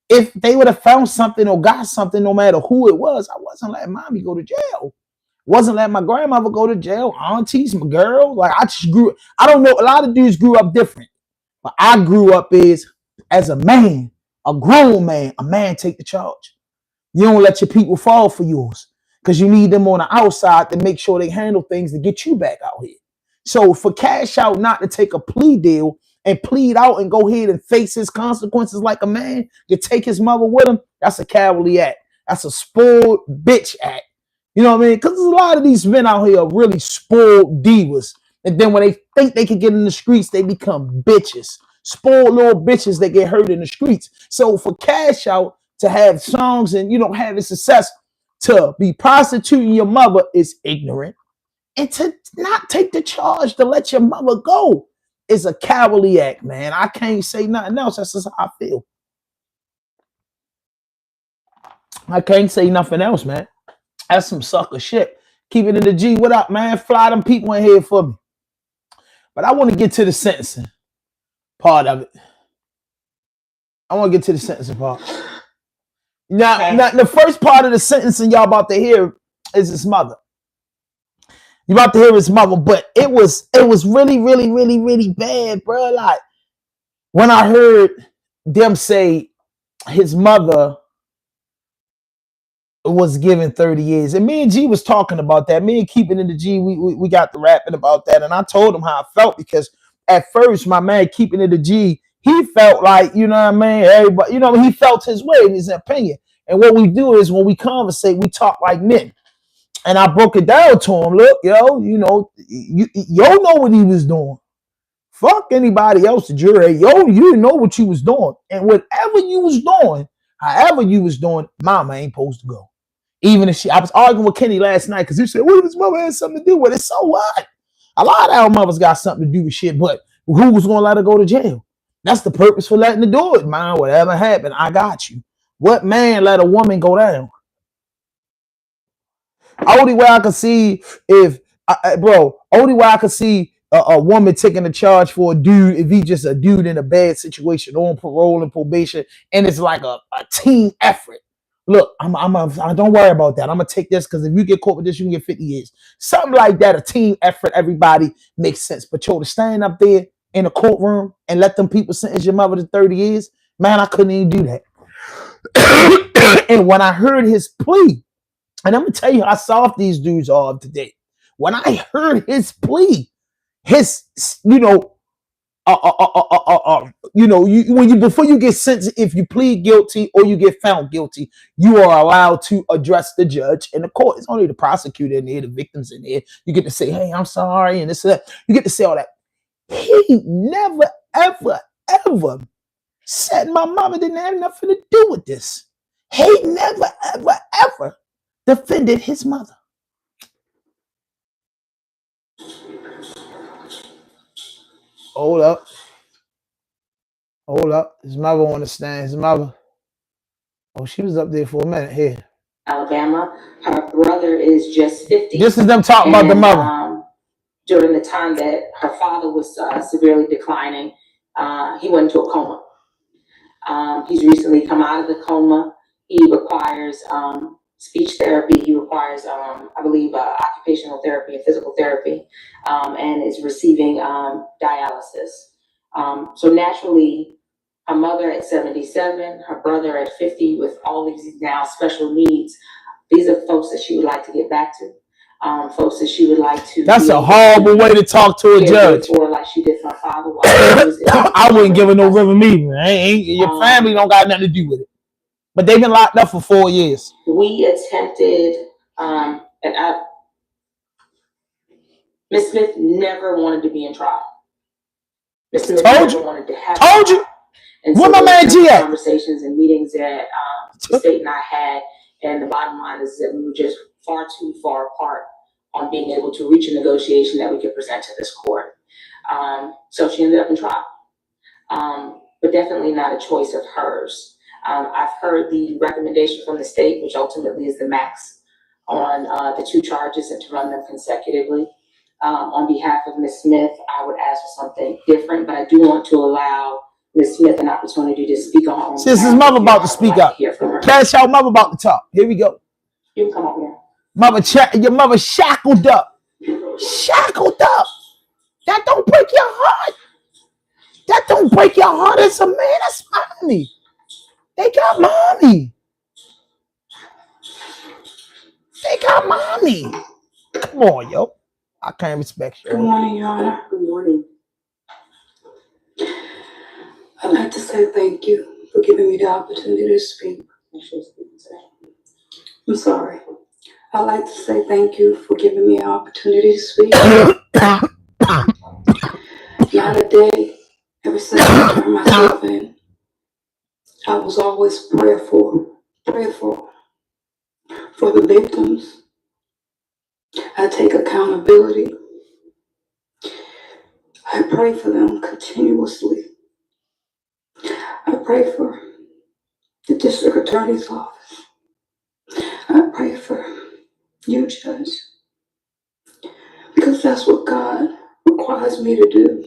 if they would have found something or got something, no matter who it was, I wasn't letting mommy go to jail. Wasn't letting my grandmother go to jail, aunties, my girl. Like I just I don't know, a lot of dudes grew up different. But I grew up as a man, a grown man, a man take the charge. You don't let your people fall for yours because you need them on the outside to make sure they handle things to get you back out here. So for Cash Out not to take a plea deal and plead out and go ahead and face his consequences like a man, to take his mother with him, that's a cowardly act. That's a spoiled bitch act. You know what I mean? Because there's a lot of these men out here are really spoiled divas. And then when they think they can get in the streets, they become bitches. Spoiled little bitches that get hurt in the streets. So for Cash Out to have songs and have his success, to be prostituting your mother is ignorant. And to not take the charge to let your mother go is a cowardly act, man. I can't say nothing else. That's just how I feel. I can't say nothing else, man. That's some sucker shit. Keep it in the G. What up, man? Fly them people in here for me. But I want to get to the sentencing part of it. Now, the first part of the sentencing y'all about to hear is his mother. You about to hear his mother, but it was really, really, really, really bad, bro. Like when I heard them say his mother was given 30 years, and me and G was talking about that. Me and Keeping in the G, we got the rapping about that, and I told him how I felt because at first my man Keeping in the G, he felt like, everybody, he felt his way in his opinion. And what we do is when we conversate, we talk like men. And I broke it down to him. Look, yo, you know, yo know what he was doing. Fuck anybody else, the jury. Yo, you know what you was doing. And whatever you was doing, however you was doing, mama ain't supposed to go. Even if I was arguing with Kenny last night because he said, well, his mother had something to do with it. So what? A lot of our mothers got something to do with shit, but who was going to let her go to jail? That's the purpose for letting her do it, man. Whatever happened, I got you. What man let a woman go down? Only way I could see only way I could see a woman taking a charge for a dude if he just a dude in a bad situation on parole and probation, and it's like a team effort. Look, I don't worry about that. I'm gonna take this because if you get caught with this, you can get 50 years. Something like that, a team effort, everybody makes sense. But yo, to stand up there in a courtroom and let them people sentence your mother to 30 years, man, I couldn't even do that. And when I heard his plea, and I'm gonna tell you how soft these dudes are today. When I heard his plea, his, you know, when you before you get sentenced, if you plead guilty or you get found guilty, you are allowed to address the judge and the court. It's only the prosecutor in there, the victims in there. You get to say, "Hey, I'm sorry," and this and that. You get to say all that. He never, ever, ever said my mama didn't have nothing to do with this. He never, ever, ever defended his mother. Hold up. Hold up. His mother on the stand. His mother. Oh, she was up there for a minute. Here. Alabama. Her brother is just 50. This is them talking about the mother. During the time that her father was severely declining, he went into a coma. He's recently come out of the coma. He requires speech therapy. He requires, I believe, occupational therapy and physical therapy, and is receiving dialysis. So naturally, her mother at 77, her brother at 50 with all these now special needs. These are folks that she would like to get back to. Folks that she would like to. That's a horrible way to talk to a judge. Or like she did for her father. I wouldn't give her no river either. Your family don't got nothing to do with it. But they've been locked up for 4 years. We attempted, Miss Smith never wanted to be in trial. Miss Smith never wanted to have. Told you. And where so my man G at? Conversations and meetings that the state and I had, and the bottom line is that we were just far too far apart on being able to reach a negotiation that we could present to this court. So she ended up in trial, but definitely not a choice of hers. I've heard the recommendation from the state, which ultimately is the max on the 2 charges and to run them consecutively. On behalf of Ms. Smith, I would ask for something different, but I do want to allow Ms. Smith an opportunity to speak on her own. Since his mother about to speak up. Cash out mother about to talk. Here we go. You can come up here. Your mother shackled up. Shackled up. That don't break your heart. That don't break your heart as a man. That's mommy. They got mommy. They got mommy. Come on, yo. I can't respect you. Good morning, Your Honor. Good morning. I'd like to say thank you for giving me the opportunity to speak. I'm sorry. I'd like to say thank you for giving me an opportunity to speak. Not a day, ever since I turned myself in, I was always prayerful for the victims. I take accountability. I pray for them continuously. I pray for the district attorney's office. I pray for you, Judge, because that's what God requires me to do.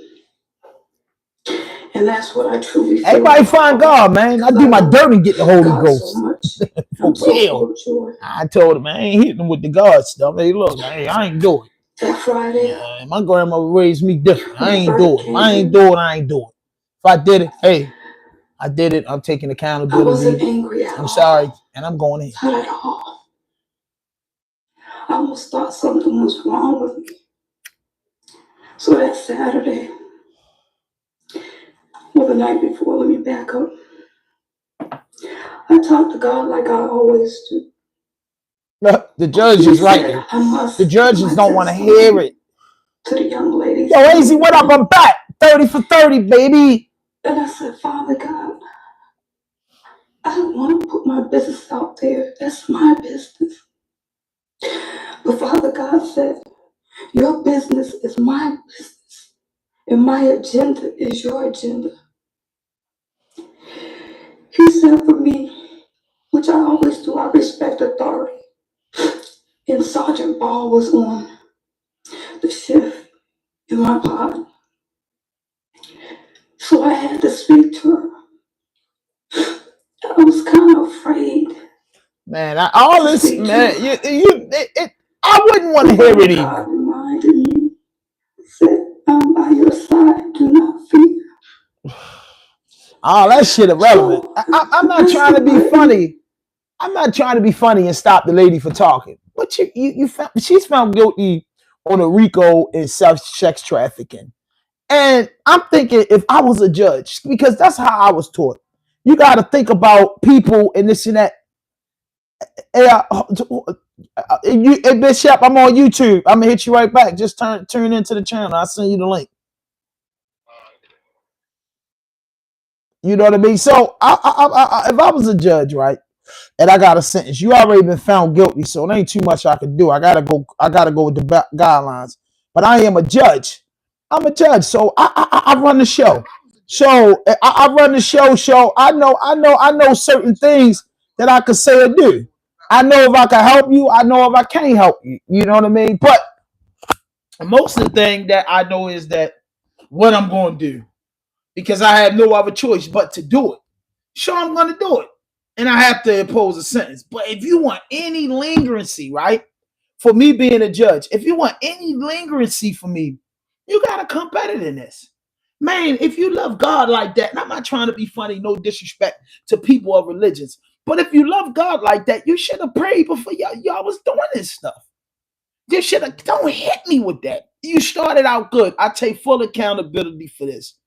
And that's what I truly feel. Everybody find God, man. I do my dirt and get the Holy Ghost. So For real. I told him, I ain't hitting him with the God stuff. Hey, look, man, I ain't do it. That Friday. Yeah, my grandmother raised me different. I ain't do it. I ain't do it. I ain't do it. If I did it, hey, I did it. I'm taking accountability. I wasn't angry at all. I'm sorry, and I'm going in. Not at all. I almost thought something was wrong with me. So that Saturday, well, the night before, let me back up. I talked to God like I always do. Look, the judge He is said, right. I must The speak judges my don't want to hear testimony it. to the young ladies. Yo, AZ, what up? I'm back. 30 for 30, baby. And I said, Father God, I don't want to put my business out there. That's my business. But Father God said, your business is my business. And my agenda is your agenda. He said for me, which I always do, I respect authority. And Sergeant Ball was on the shift in my pod. So I had to speak to her. I was kind of afraid. Man, all this, man, I wouldn't want to hear it either. God reminded me, said, I'm by your side, do not fear. All that shit irrelevant. So, I'm the not rest trying to of be my funny. I'm not trying to be funny and stop the lady for talking. But she's found guilty on a RICO and sex trafficking. And I'm thinking if I was a judge, because that's how I was taught. You got to think about people and this and that. Hey, Bishop, I'm on YouTube. I'm gonna hit you right back. Just turn into the channel. I'll send you the link. You know what I mean? So if I was a judge, right, and I got a sentence, you already been found guilty, so it ain't too much I can do. I gotta go with the guidelines. But I am a judge. I'm a judge, so I run the show. So I run the show. So I know certain things that I could say or do. I know if I can help you. I know if I can't help you. You know what I mean? But most of the thing that I know is that what I'm going to do because I have no other choice but to do it. Sure, I'm going to do it. And I have to impose a sentence. But if you want any lingering,cy right, for me being a judge, if you want any lingering,cy for me, you got to come better than this. Man, if you love God like that, and I'm not trying to be funny, no disrespect to people of religions, but if you love God like that, you should have prayed before y'all was doing this stuff. You should have, don't hit me with that. You started out good. I take full accountability for this.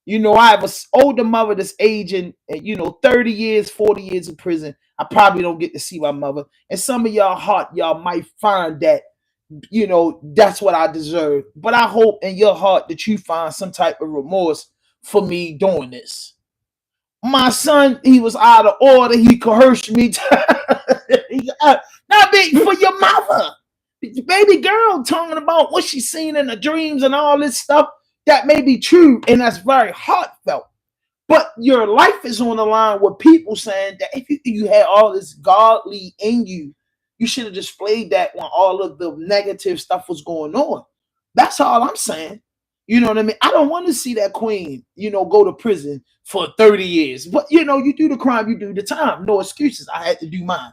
You know, I have an older mother that's aging, 30 years, 40 years in prison. I probably don't get to see my mother. And some of y'all heart, y'all might find that, that's what I deserve. But I hope in your heart that you find some type of remorse for me doing this. My son, he was out of order. He coerced me. Not big for your mother. Baby girl talking about what she's seen in her dreams and all this stuff. That may be true, and that's very heartfelt. But your life is on the line with people saying that if you had all this godly in you, you should have displayed that when all of the negative stuff was going on. That's all I'm saying. You know what I mean? I don't want to see that queen, go to prison for 30 years. But, you do the crime, you do the time. No excuses. I had to do mine.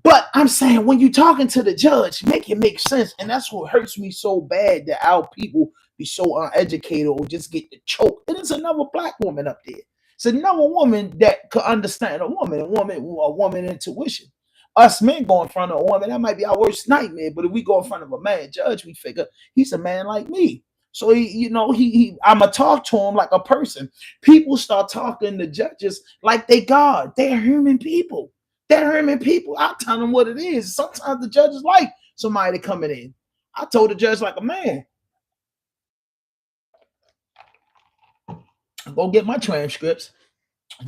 But I'm saying when you're talking to the judge, make it make sense. And that's what hurts me so bad that our people be so uneducated or just get the choke. And there's another black woman up there. It's another woman that could understand a woman intuition. Us men go in front of a woman, that might be our worst nightmare. But if we go in front of a man judge, we figure he's a man like me. So I'ma talk to him like a person. People start talking to judges like they God. They're human people. They're human people. I tell them what it is. Sometimes the judges like somebody coming in. I told the judge like a man. Go get my transcripts.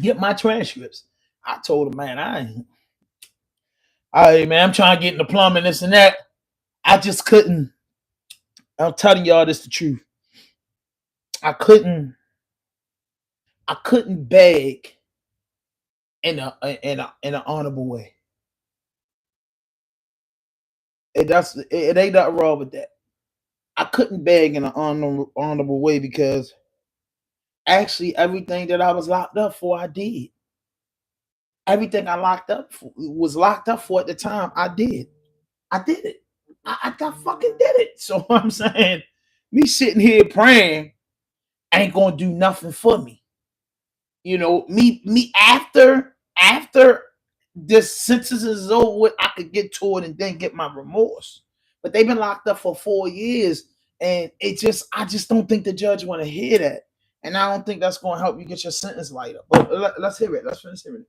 Get my transcripts. I told him, man, I'm trying to get in the plumbing, this and that. I just couldn't. I'm telling y'all this the truth. I couldn't beg in an honorable way. It ain't nothing wrong with that. I couldn't beg in an honorable way because actually everything that I was locked up for, I did. Everything I was locked up for at the time, I did. I did it. I fucking did it. So I'm saying, me sitting here praying ain't gonna do nothing for me. Me after this sentence is over with, I could get to it and then get my remorse. But they've been locked up for 4 years, and I just don't think the judge want to hear that, and I don't think that's going to help you get your sentence lighter. But let's hear it. Let's finish hearing it.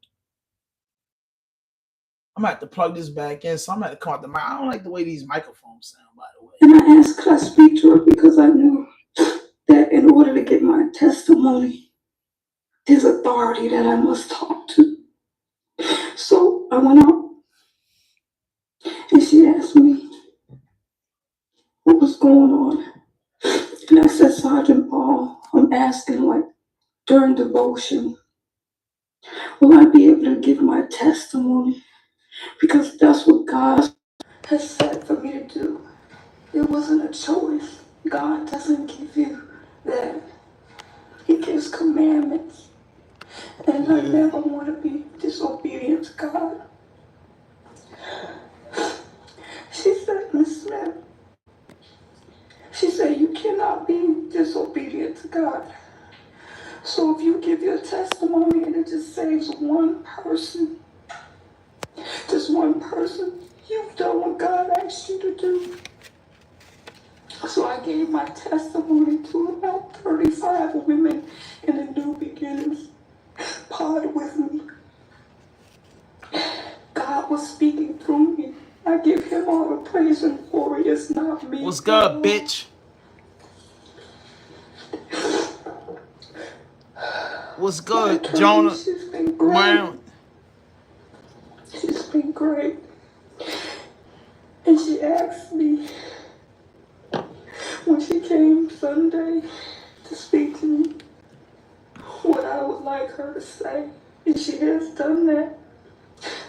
I'm gonna have to plug this back in. So I'm gonna have to come out the mic. I don't like the way these microphones sound, by the way. And I asked, could I speak to her? Because I knew that in order to get my testimony, there's authority that I must talk to. So I went out and she asked me what was going on. And I said, Sergeant Paul, I'm asking, like, during devotion, will I be able to give my testimony? Because that's what God has said for me to do. It wasn't a choice. God doesn't give you that. He gives commandments. And I never want to be disobedient to God. She said, Miss Smith, she said, you cannot be disobedient to God. So if you give your testimony and it just saves one person, just one person, you've done what God asked you to do. So I gave my testimony to about 35 women in the New Beginnings pod with me. God was speaking through me. I give him all the praise and glory. It's not me. What's good, bitch? What's good, Jonah? She's been great. Brown? She's been great. And she asked me when she came Sunday to speak to me what I would like her to say. And she has done that.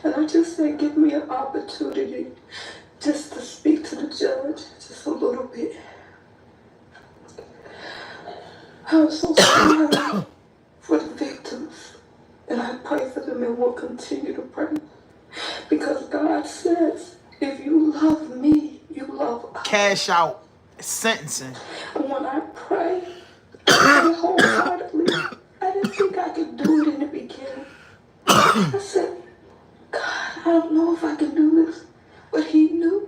And I just said, give me an opportunity just to speak to the judge just a little bit. I'm so sorry for the victims. And I pray for them and will continue to pray. Because God says, if you love me, you love us. Cash out. Sentencing. And when I pray wholeheartedly, I didn't think I could do it in the beginning. I said, God, I don't know if I can do this. But he knew.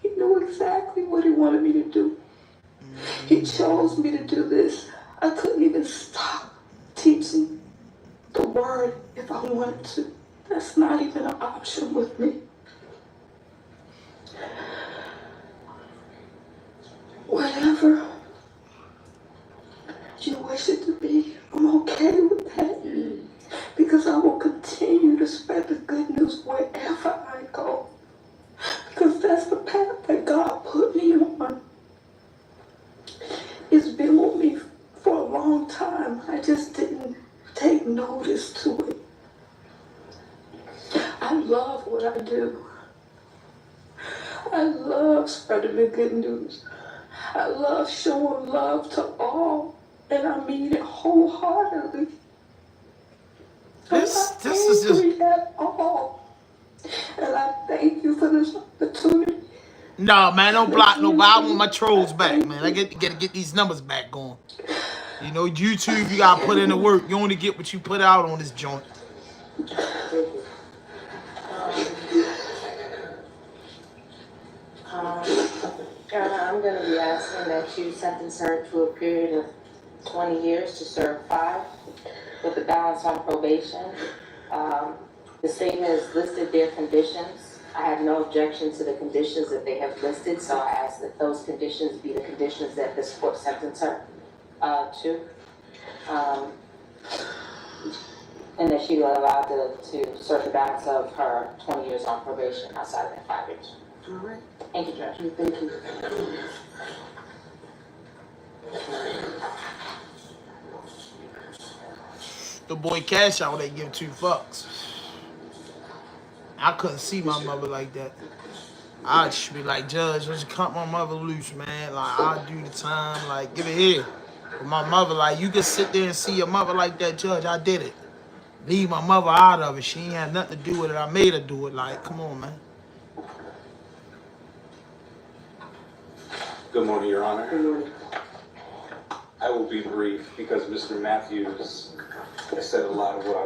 He knew exactly what he wanted me to do. He chose me to do this. I couldn't even stop teaching the word if I wanted to. That's not even an option with me. Whatever you wish it to be, I'm okay with that. Because I will continue to spread the good news wherever I go. Because that's the path that God put me on. It's been with me for a long time. I just didn't take notice to it. I love what I do. I love spreading the good news. I love showing love to all. And I mean it wholeheartedly. This is just... at all. And I thank you for this opportunity. Nah, man, don't block nobody. I want my trolls back, man. I get these numbers back going. You know, YouTube, you gotta put in the work. You only get what you put out on this joint. I'm going to be asking that you sentence her to a period of 20 years to serve 5 with the balance on probation. The statement has listed their conditions. I have no objection to the conditions that they have listed, so I ask that those conditions be the conditions that this court sentence her to. And that she will allow to serve the balance of her 20 years on probation outside of that 5 years. All right. Thank you, Judge. Thank you. The boy Cash Out, they give 2 fucks. I couldn't see my mother like that. I'd just be like, Judge, let's cut my mother loose, man. Like, I'll do the time. Like, give it here. But my mother, like, you can sit there and see your mother like that, Judge. I did it. Leave my mother out of it. She ain't had nothing to do with it. I made her do it. Like, come on, man. Good morning, Your Honor. Good morning. I will be brief because Mr. Matthews has said a lot of what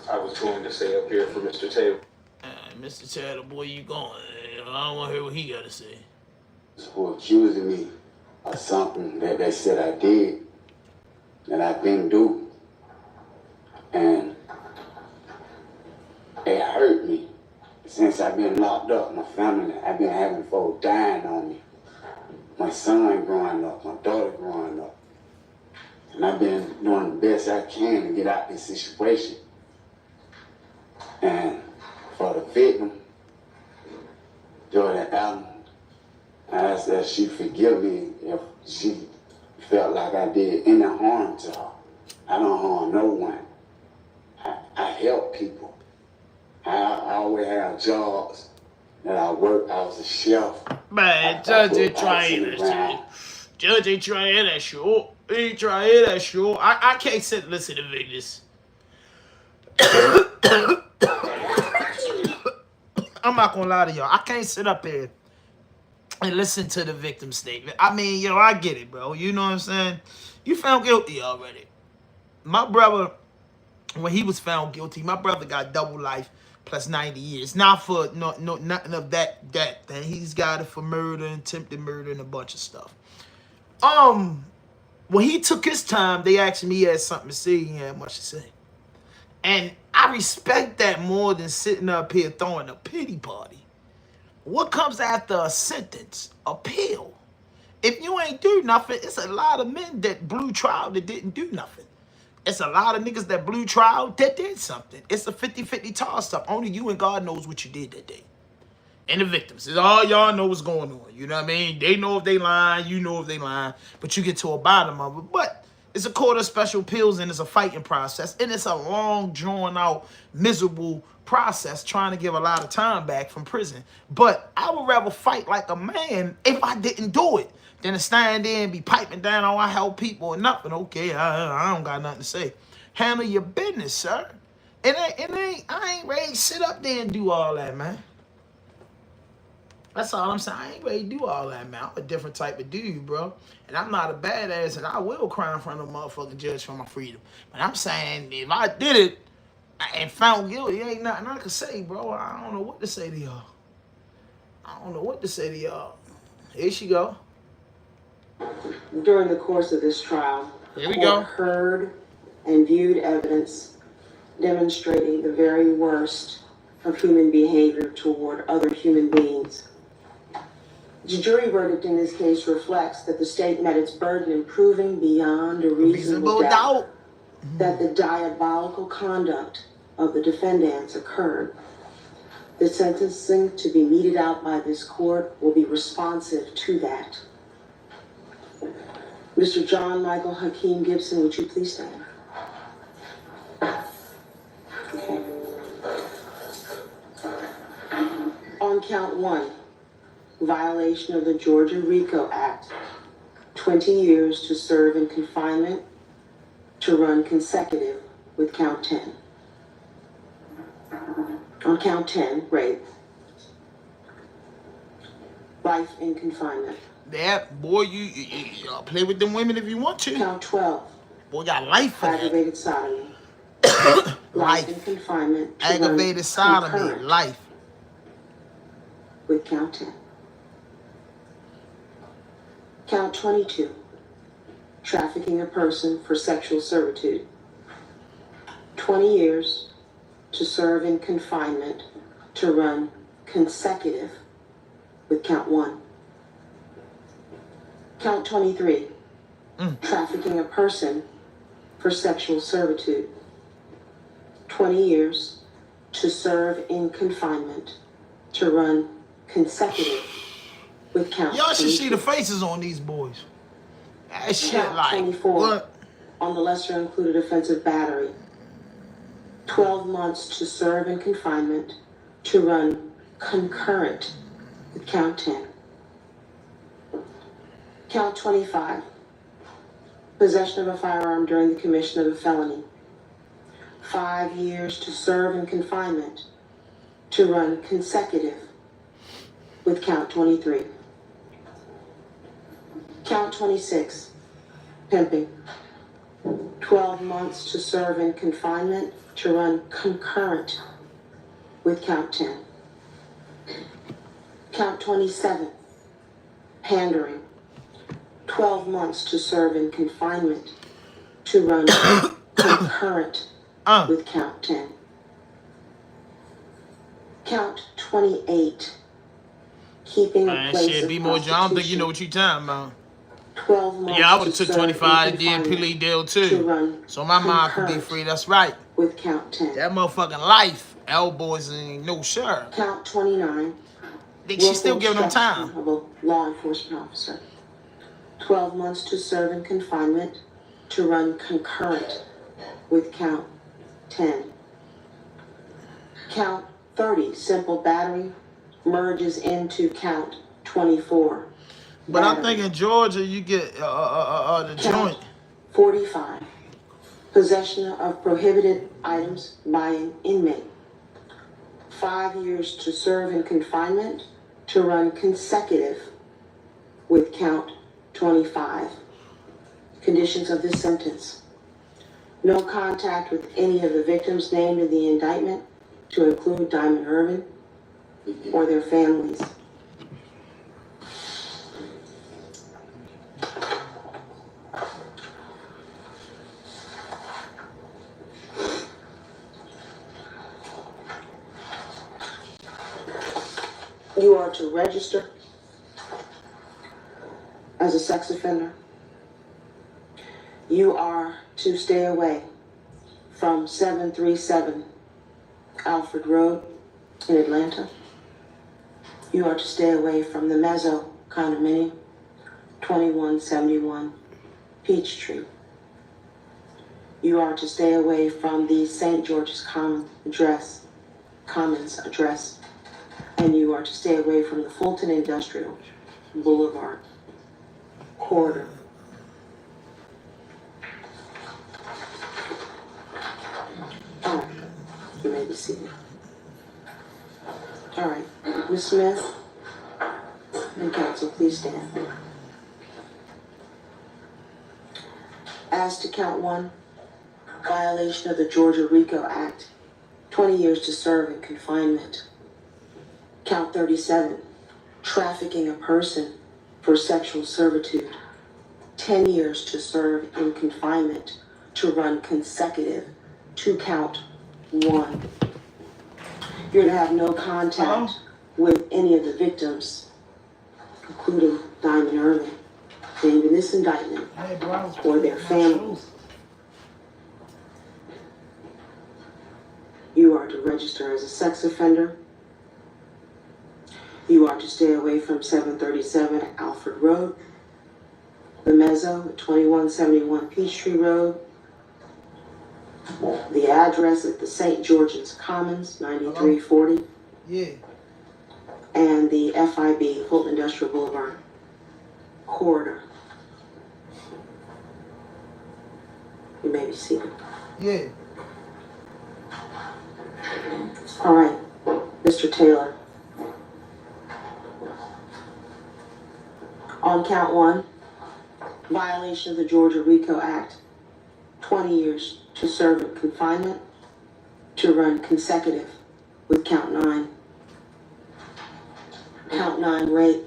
I was going to say up here for Mr. Taylor. Mr. Taylor, boy, you going? I don't want to hear what he got to say. For accusing me of something that they said I did, that I didn't do. And it hurt me Since I've been locked up, my family, I've been having folks dying on me. My son growing up, my daughter growing up. And I've been doing the best I can to get out this situation. And for the victim, Jordan Allen, I ask that she forgive me if she felt like I did any harm to her. I don't harm no one. I help people. I always have jobs that I work. I was a chef. Man, Judge ain't trying that shit. Judge ain't trying that shit. He ain't trying that shit. I can't sit and listen to Vegas. I'm not gonna lie to y'all. I can't sit up here and listen to the victim statement. I mean, yo, I get it, bro. You know what I'm saying? You found guilty already. My brother, when he was found guilty, my brother got double life plus 90 years. Not for nothing of that thing. He's got it for murder, attempted murder, and a bunch of stuff. When he took his time, they asked him, he had something to say. He had much to say. And I respect that more than sitting up here throwing a pity party. What comes after a sentence? Appeal. If you ain't do nothing, it's a lot of men that blew trial that didn't do nothing. It's a lot of niggas that blew trial that did something. It's a 50-50 toss-up. Only you and God knows what you did that day. And the victims. It's all y'all know what's going on. You know what I mean? They know if they lying. You know if they lying. But you get to a bottom of it. But it's a court of special appeals and it's a fighting process. And it's a long, drawn-out, miserable process trying to give a lot of time back from prison. But I would rather fight like a man if I didn't do it than to stand there and be piping down, oh, I help people or nothing. Okay, I don't got nothing to say. Handle your business, sir. I ain't ready to sit up there and do all that, man. That's all I'm saying. I ain't ready to do all that, man. I'm a different type of dude, bro. And I'm not a badass, and I will cry in front of a motherfucking judge for my freedom. But I'm saying, if I did it and found guilty, ain't nothing I can say, bro. I don't know what to say to y'all. I don't know what to say to y'all. Here she go. During the course of this trial, Here we the go. court heard and viewed evidence demonstrating the very worst of human behavior toward other human beings. The jury verdict in this case reflects that the state met its burden in proving beyond a reasonable doubt that the diabolical conduct of the defendants occurred. The sentencing to be meted out by this court will be responsive to that. Mr. John Michael Hakeem Gibson, would you please stand? Okay. On count one, violation of the Georgia RICO Act, 20 years to serve in confinement to run consecutive with count 10. On count 10, rape, life in confinement. That boy, you play with them women if you want to. Count 12. Boy, got life for that. Aggravated sodomy. Life. In confinement. Aggravated sodomy. Life. With count 10. Count 22. Trafficking a person for sexual servitude. 20 years to serve in confinement to run consecutive with count 1. Count 23. Trafficking a person for sexual servitude. 20 years to serve in confinement to run consecutive with count 22. Y'all should see the faces on these boys. That shit Count like 24 what? On the lesser included offense of battery. 12 months to serve in confinement to run concurrent with count 10. Count 25. Possession of a firearm during the commission of a felony. 5 years to serve in confinement to run consecutive with count 23. Count 26. Pimping. 12 months to serve in confinement to run concurrent with count 10. Count 27. Pandering. 12 months to serve in confinement to run concurrent with count 10. Count 28, keeping a Man, place shit, of be more. I don't think you know prostitution. what you talking about. 12 months Yeah, I would to have took serve 25 in and did plea confinement deal to too. run So my mom could be concurrent free. That's right. with count 10. That motherfucking life. Elbows and no shirt. Count 29, Think she's still willful giving them obstruction time. of a law enforcement officer. 12 months to serve in confinement to run concurrent with count 10. Count 30, simple battery, merges into count 24. But I battery. think in Georgia you get the Count joint. 45, possession of prohibited items by an inmate. 5 years to serve in confinement to run consecutive with count 25. Conditions of this sentence: no contact with any of the victims named in the indictment, to include Diamond Irvin or their families. You are to register as a sex offender. You are to stay away from 737 Alfred Road in Atlanta. You are to stay away from the Mezzo condominium, 2171 Peachtree. You are to stay away from the St. George's Commons address, and you are to stay away from the Fulton Industrial Boulevard corridor. All right, you may be seated. All right, Ms. Smith and counsel, please stand. As to count 1, violation of the Georgia RICO Act, 20 years to serve in confinement. Count 37, trafficking a person for sexual servitude, 10 years to serve in confinement to run consecutive to count 1. You're to have no contact with any of the victims, including Diamond Irvin, named in this indictment, or their families. You are to register as a sex offender. You are to stay away from 737 Alfred Road, the Mezzo at 2171 Peachtree Road, the address at the St. George's Commons, 9340, Yeah. and the FIB, Fulton Industrial Boulevard corridor. You may be seated. Yeah. All right, Mr. Taylor. On count 1, violation of the Georgia RICO Act, 20 years to serve in confinement to run consecutive with count 9. Count 9, rape.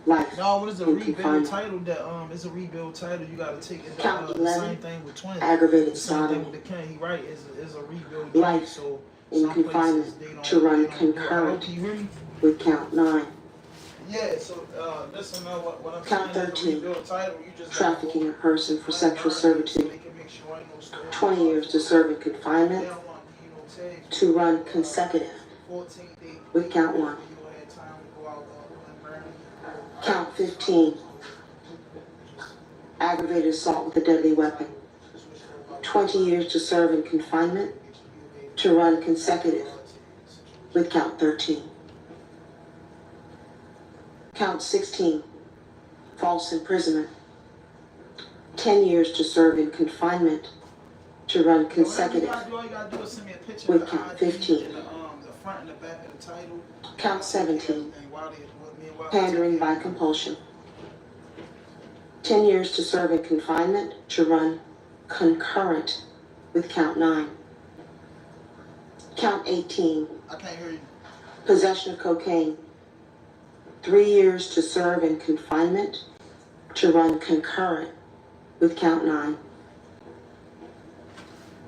Life. No, what is a in rebuild confinement. title? That it's a rebuild title. You gotta take it. Count The 11, same thing with twins. aggravated The same thing sodomy. with the King. He right is a rebuild. Life So in some places confinement they don't. to run they don't do it. Hello, concurrent can you hear me? with count 9. Yeah. So listen, what I'm Count saying is a 13, rebuild title. You just trafficking a person for sexual servitude, They can make sure ain't no story. 20 years to serve in They confinement don't want to, tag to run consecutive 14 days. with count 1. You had time to go out and burn. Count 15, aggravated assault with a deadly weapon, 20 years to serve in confinement to run consecutive with count 13. Count 16, false imprisonment, 10 years to serve in confinement to run consecutive with count 15. Count 17, pandering by compulsion, 10 years to serve in confinement to run concurrent with count 9. Count 18, I can't hear you. possession of cocaine, 3 years to serve in confinement to run concurrent with count 9.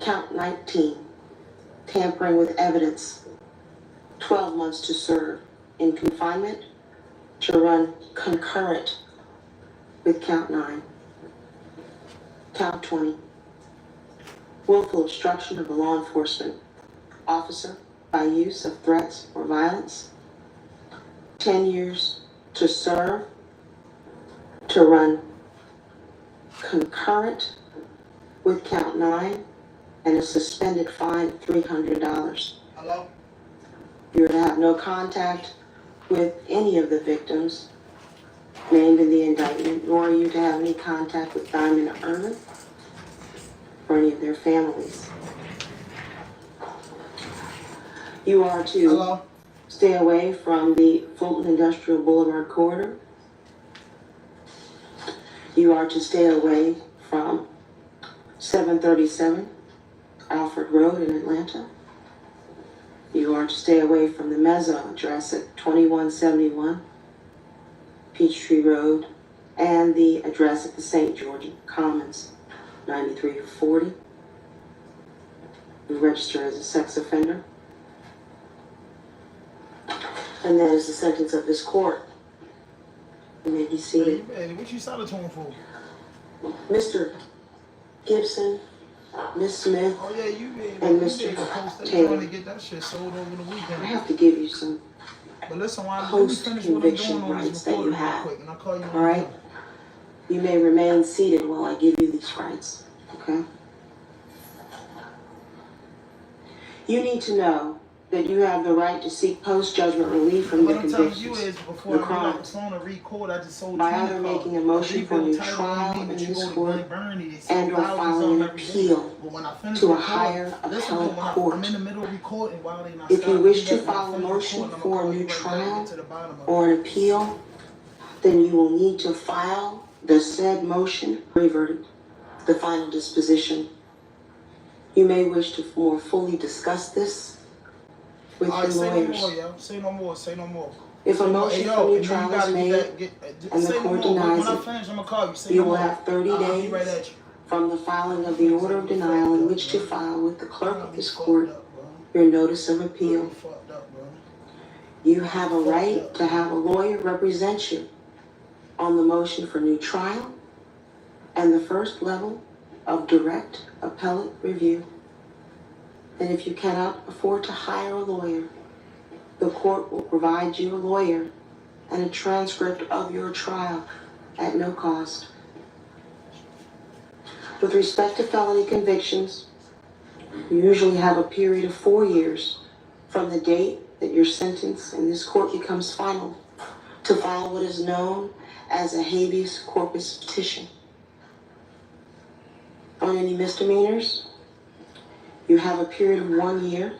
Count 19, tampering with evidence, 12 months to serve in confinement to run concurrent with count 9. Count 20, willful obstruction of a law enforcement officer by use of threats or violence, 10 years to serve to run concurrent with count 9 and a suspended fine of $300. Hello? You're to have no contact with any of the victims named in the indictment, nor are you to have any contact with Diamond or Irvin or any of their families. You are to stay away from the Fulton Industrial Boulevard corridor. You are to stay away from 737 Alfred Road in Atlanta. You are to stay away from the Mezzo address at 2171 Peachtree Road and the address at the St. George Commons, 9340. You register as a sex offender. And that is the sentence of this court. You may be seated. Hey, what you started to him for? Mr. Gibson, Miss Smith, Oh yeah, you and Mr. Taylor. trying to get that shit sold over the weekend. I have to give you some But listen, while let me finish what I'm post-conviction doing on rights this that you recording real have. quick, and I'll call you. All right? You may remain seated while I give you these rights, okay? You need to know that you have the right to seek post-judgment relief from your What I'm telling you convictions, is, before the I get off the crimes, phone and record, I just sold by 20 either cars. making a motion for a new Title trial only in means you this go to court Glen Burnie, they sell and or houses filing on an every day. appeal But when I finish to a recording, higher listen, appellate when court. I'm in the middle of recording while they not If you stop, wish do to that. When I file a finish motion recording, I'ma for a call new you right back, trial get to the bottom of it. or an appeal, then you will need to file the said motion, verdict, the final disposition. You may wish to more fully discuss this with All right, your say no lawyers. more, yo. Say no more. Say no more. If Say a no more. motion Hey, for yo, new and then you trial is gotta made get and the say no court more. denies When I it, finish, I'm gonna call you. Say you no will more. have 30 I'll be days right at you. from the filing of the order of denial in which to file with the clerk of this court your notice of appeal. Fucked up, bro. You have a right to have a lawyer represent you on the motion for new trial and the first level of direct appellate review. And if you cannot afford to hire a lawyer, the court will provide you a lawyer and a transcript of your trial at no cost. With respect to felony convictions, you usually have a period of 4 years from the date that your sentence in this court becomes final to file what is known as a habeas corpus petition. On any misdemeanors, you have a period of 1 year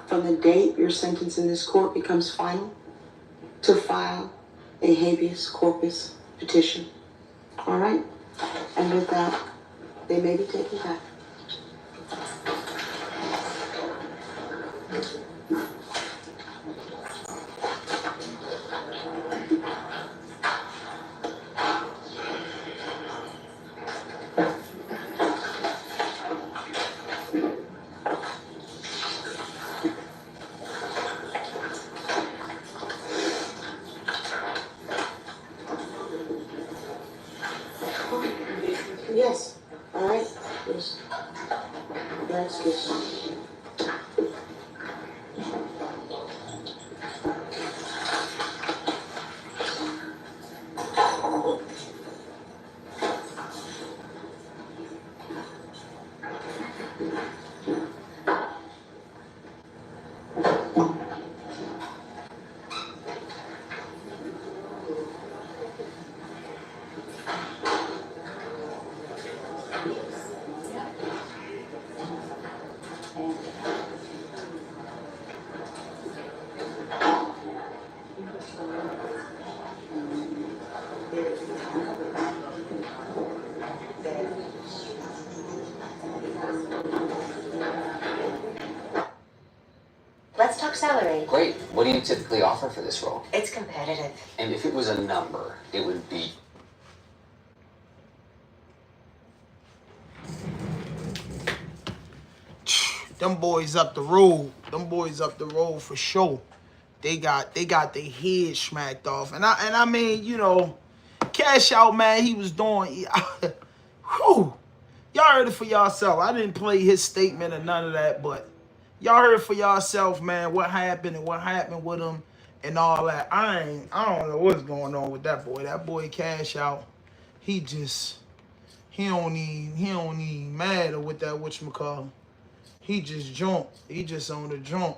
from the date your sentence in this court becomes final to file a habeas corpus petition. All right? And with that, they may be taken back. Yes. All right. Yes. Let's get started. Let's talk salary. Great. What do you typically offer for this role? It's competitive. And if it was a number, it would be... them boys up the road. Them boys up the road for sure. They got their head smacked off. And I mean, you know, Cash Out, man, he was doing whew. Y'all heard it for yourself. I didn't play his statement or none of that, but y'all heard for yourself, man, what happened and what happened with him and all that. I don't know what's going on with that boy. That boy Cash Out, he don't even matter with that whatchamacallit. He just jump. He just on the jump.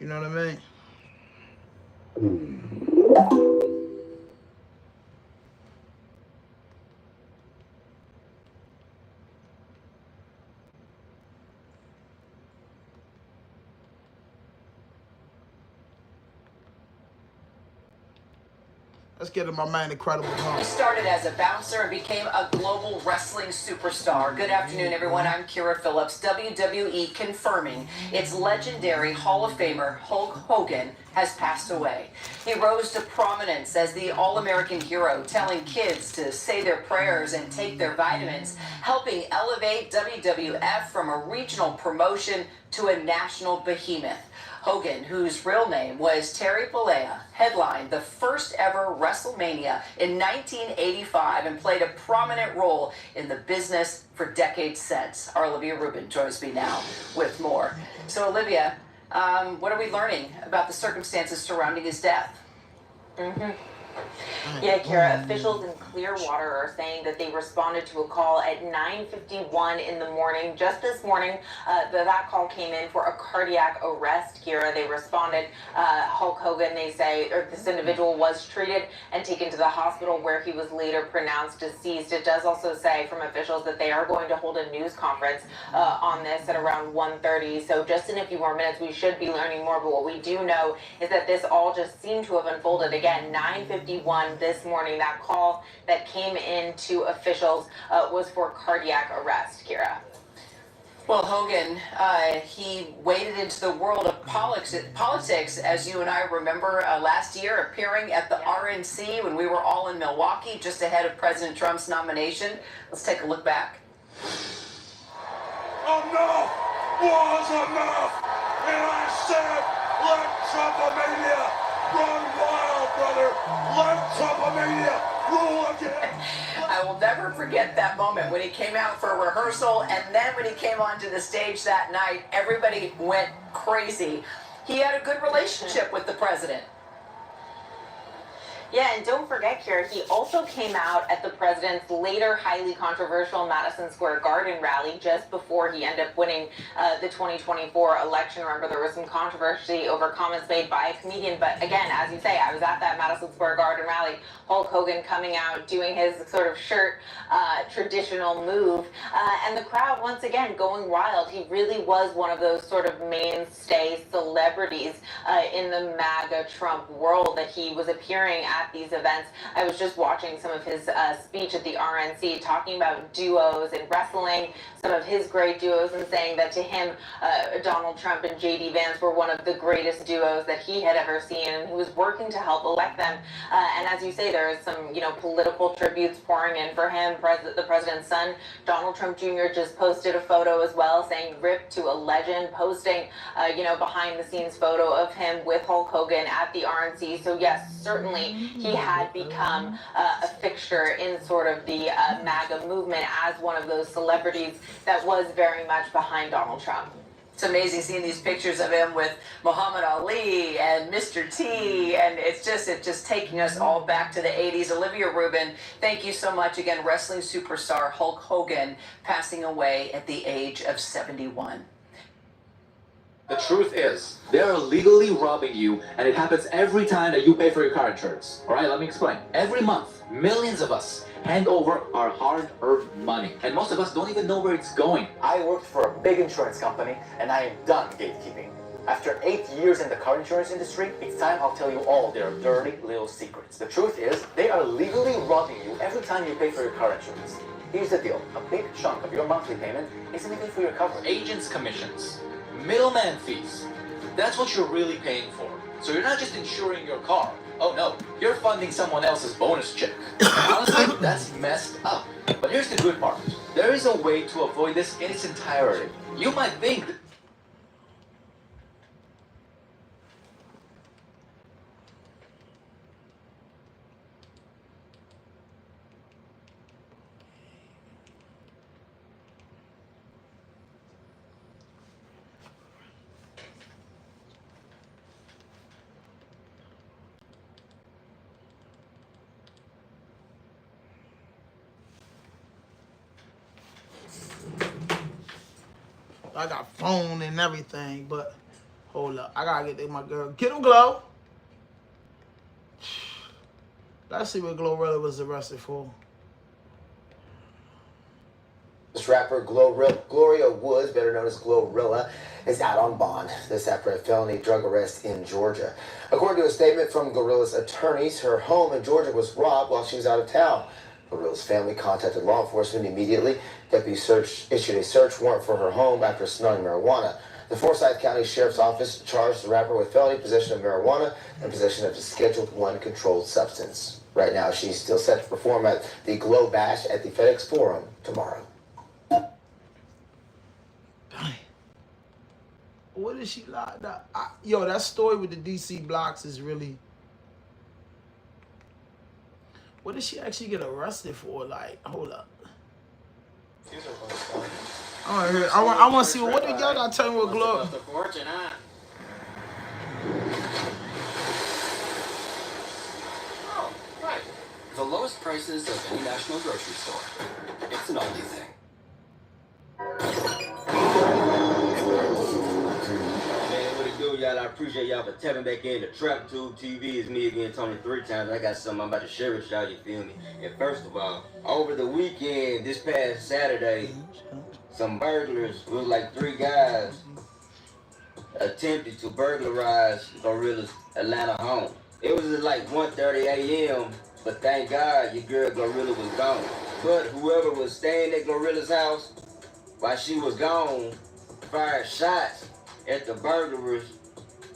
You know what I mean? Let's get to my man, Incredible Hulk. He started as a bouncer and became a global wrestling superstar. Good afternoon, everyone. I'm Kira Phillips. WWE confirming its legendary Hall of Famer Hulk Hogan has passed away. He rose to prominence as the all-American hero, telling kids to say their prayers and take their vitamins, helping elevate WWF from a regional promotion to a national behemoth. Hogan, whose real name was Terry Bollea, headlined the first ever WrestleMania in 1985 and played a prominent role in the business for decades since. Our Olivia Rubin joins me now with more. So, Olivia, what are we learning about the circumstances surrounding his death? Yeah, Kara, officials in Clearwater are saying that they responded to a call at 9:51 in the morning. Just this morning, that call came in for a cardiac arrest, Kira. They responded, Hulk Hogan, they say, or this individual was treated and taken to the hospital where he was later pronounced deceased. It does also say from officials that they are going to hold a news conference on this at around 1:30. So just in a few more minutes, we should be learning more. But what we do know is that this all just seemed to have unfolded. Again, 9:51 this morning. That call that came in to officials was for cardiac arrest, Kira. Well, Hogan, he waded into the world of politics, as you and I remember last year, appearing at the RNC when we were all in Milwaukee, just ahead of President Trump's nomination. Let's take a look back. Enough was enough, and I said, let Trumpomania run wild, brother. Let Trumpomania rule again. I will never forget that moment when he came out for a rehearsal, and then when he came onto the stage that night, everybody went crazy. He had a good relationship with the president. Yeah, and don't forget, Kira, he also came out at the president's later highly controversial Madison Square Garden rally just before he ended up winning the 2024 election. Remember, there was some controversy over comments made by a comedian. But again, as you say, I was at that Madison Square Garden rally. Hulk Hogan coming out, doing his sort of shirt traditional move. And the crowd, once again, going wild. He really was one of those sort of mainstay celebrities in the MAGA Trump world, that he was appearing at these events. I was just watching some of his speech at the RNC, talking about duos in wrestling, some of his great duos, and saying that to him, Donald Trump and J.D. Vance were one of the greatest duos that he had ever seen, and he was working to help elect them. And as you say, there is some, political tributes pouring in for him. The president's son, Donald Trump Jr., just posted a photo as well, saying "RIP to a legend," posting, behind-the-scenes photo of him with Hulk Hogan at the RNC. So yes, certainly he had become a fixture in sort of the MAGA movement as one of those celebrities that was very much behind Donald Trump. It's amazing seeing these pictures of him with Muhammad Ali and Mr. T, and it's just taking us all back to the 80s. Olivia Rubin, thank you so much. Again, wrestling superstar Hulk Hogan passing away at the age of 71. The truth is, they are legally robbing you, and it happens every time that you pay for your car insurance. All right, let me explain. Every month, millions of us hand over our hard-earned money, and most of us don't even know where it's going. I worked for a big insurance company, and I am done gatekeeping. After 8 years in the car insurance industry, it's time I'll tell you all their dirty little secrets. The truth is, they are legally robbing you every time you pay for your car insurance. Here's the deal. A big chunk of your monthly payment isn't even for your coverage. Agents' commissions, middleman fees. That's what you're really paying for. So you're not just insuring your car. Oh no, you're funding someone else's bonus check. Honestly, that's messed up. But here's the good part. There is is a way to avoid this in its entirety. You might think I got phone and everything, but hold up. I gotta get my girl. Get him, Glow. Let's see what Glorilla was arrested for. This rapper Gloria Woods, better known as Glorilla, is out on bond. This after a felony drug arrest in Georgia. According to a statement from Glorilla's attorneys, her home in Georgia was robbed while she was out of town. Glorilla's family contacted law enforcement immediately. Deputies issued a search warrant for her home after smelling marijuana. The Forsyth County Sheriff's Office charged the rapper with felony possession of marijuana and possession of a Scheduled 1 controlled substance. Right now, she's still set to perform at the Glow Bash at the FedEx Forum tomorrow. What is she locked up? Yo, that story with the DC blocks is really... What did she actually get arrested for? Like, hold up. I want to see what did y'all got to tell me what Glow... Oh, right. The lowest prices of any national grocery store. It's an oldie thing. Y'all, I appreciate y'all for tapping back in. The Trap Tube TV is me again, Tony, 3 times. I got something I'm about to share with y'all, you feel me? And first of all, over the weekend, this past Saturday, some burglars, it was like 3 guys, attempted to burglarize Glorilla's Atlanta home. It was at like 1:30 a.m., but thank God your girl Glorilla was gone. But whoever was staying at Glorilla's house while she was gone fired shots at the burglars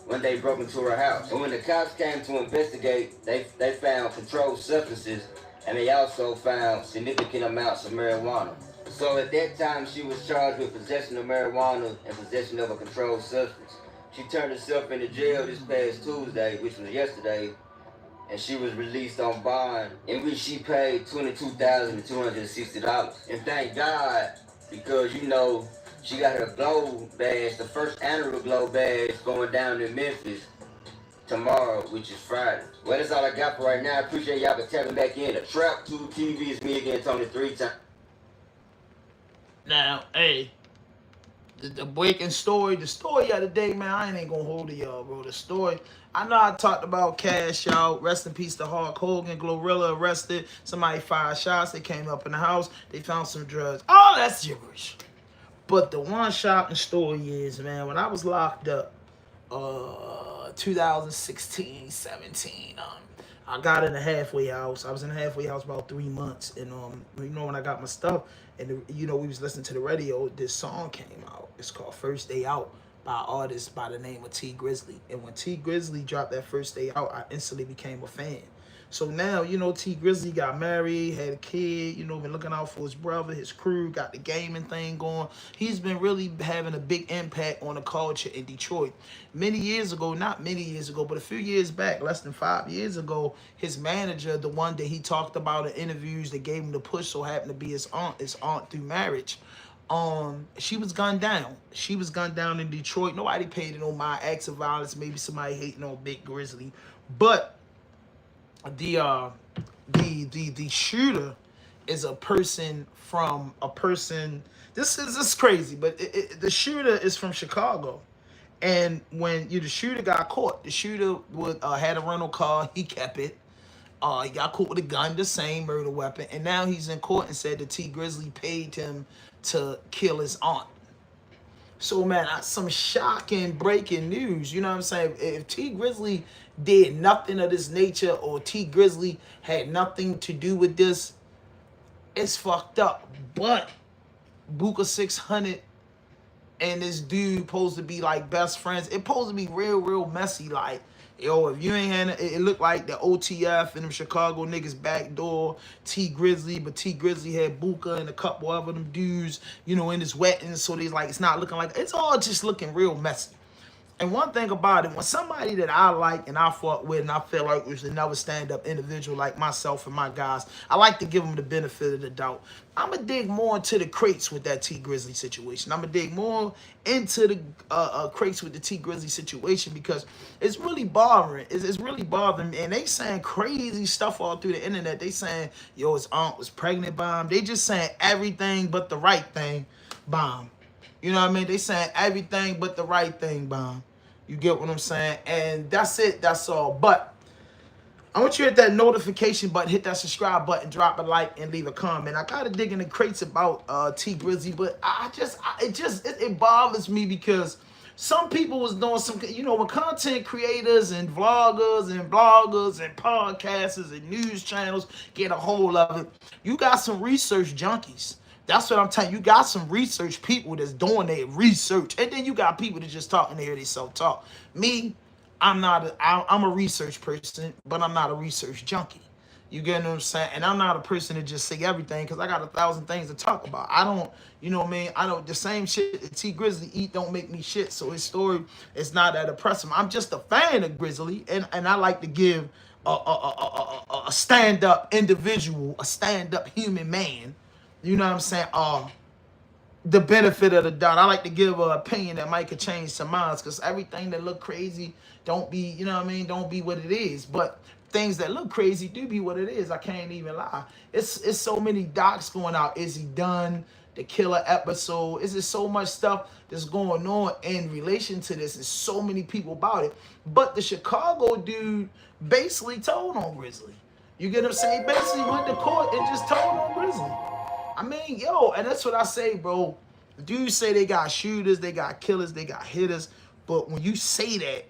when they broke into her house. And when the cops came to investigate, they found controlled substances, and they also found significant amounts of marijuana. So at that time, she was charged with possession of marijuana and possession of a controlled substance. She turned herself into jail this past Tuesday, which was yesterday, and she was released on bond, in which she paid $22,260. And thank God, because, you know, she got her Glow badge, the first annual Glow badge, going down in Memphis tomorrow, which is Friday. Well, that's all I got for right now. I appreciate y'all for tapping back in. The Trap Tube TV is me again, Tony, 3 times. Now, hey, the breaking story, the story of the day, man, I ain't gonna hold it, y'all, bro. The story, I know I talked about Cash Out, rest in peace to Hulk Hogan, Glorilla arrested, somebody fired shots, they came up in the house, they found some drugs. Oh, that's gibberish. But the one shocking story is, man, when I was locked up, 2016, 17, I got in a halfway house. I was in a halfway house about 3 months, and you know, when I got my stuff, and you know, we was listening to the radio, this song came out. It's called First Day Out by an artist by the name of T Grizzly. And when T Grizzly dropped that First Day Out, I instantly became a fan. So now, you know, T Grizzly got married, had a kid, you know, been looking out for his brother, his crew, got the gaming thing going. He's been really having a big impact on the culture in Detroit. Many years ago, not many years ago, but a few years back, less than 5 years ago, his manager, the one that he talked about in interviews that gave him the push, so happened to be his aunt through marriage. She was gunned down. She was gunned down in Detroit. Nobody paid it on my acts of violence. Maybe somebody hating on Big Grizzly. But the shooter is a person from a person. This is crazy, but the shooter is from Chicago. And when the shooter got caught, the shooter had a rental car. He kept it. He got caught with a gun, the same murder weapon, and now he's in court and said that T Grizzly paid him to kill his aunt. So, man, some shocking breaking news. You know what I'm saying? If T Grizzly did nothing of this nature, or T Grizzly had nothing to do with this, it's fucked up. But Buka 600 and this dude supposed to be like best friends. It supposed to be real messy. Like, Yo, if you ain't had it looked like the OTF and them Chicago niggas backdoor T Grizzly, but T Grizzly had Buka and a couple of them dudes, you know, in his wedding. So they like, it's not looking like, it's all just looking real messy. And one thing about it, when somebody that I like and I fought with and I feel like was another stand-up individual like myself and my guys, I like to give them the benefit of the doubt. I'm going to dig more into the crates with that T Grizzly situation. I'm going to dig more into the crates with the T Grizzly situation because it's really bothering. It's really bothering me. And they saying crazy stuff all through the internet. They saying, yo, his aunt was pregnant by him. They just saying everything but the right thing by him. You know what I mean? They saying everything but the right thing, bomb. You get what I'm saying? And that's it. That's all. But I want you to hit that notification button, hit that subscribe button, drop a like, and leave a comment. I gotta dig in the crates about T Grizzly, but it bothers me because some people was doing some, you know, when content creators and vloggers and bloggers and podcasters and news channels get a hold of it, you got some research junkies. That's what I'm telling you. You got some research people that's doing their research. And then you got people that just talking to hear they self-talk. Me, I'm a research person, but I'm not a research junkie. You get what I'm saying? And I'm not a person to just say everything because I got 1,000 things to talk about. I don't, you know what I mean? I don't, the same shit that T Grizzly eat don't make me shit. So his story is not that impressive. I'm just a fan of Grizzly, and I like to give a stand-up individual, a stand-up human man, you know what I'm saying, the benefit of the doubt. I like to give an opinion that might could change some minds because everything that look crazy don't be, you know what I mean, don't be what it is. But things that look crazy do be what it is. I can't even lie. It's so many docs going out. Is he done? The killer episode. Is there so much stuff that's going on in relation to this? There's so many people about it. But the Chicago dude basically told on Grizzly. You get what I'm saying? He basically went to court and just told on Grizzly. I mean, yo, and that's what I say, bro. Dudes say they got shooters, they got killers, they got hitters. But when you say that,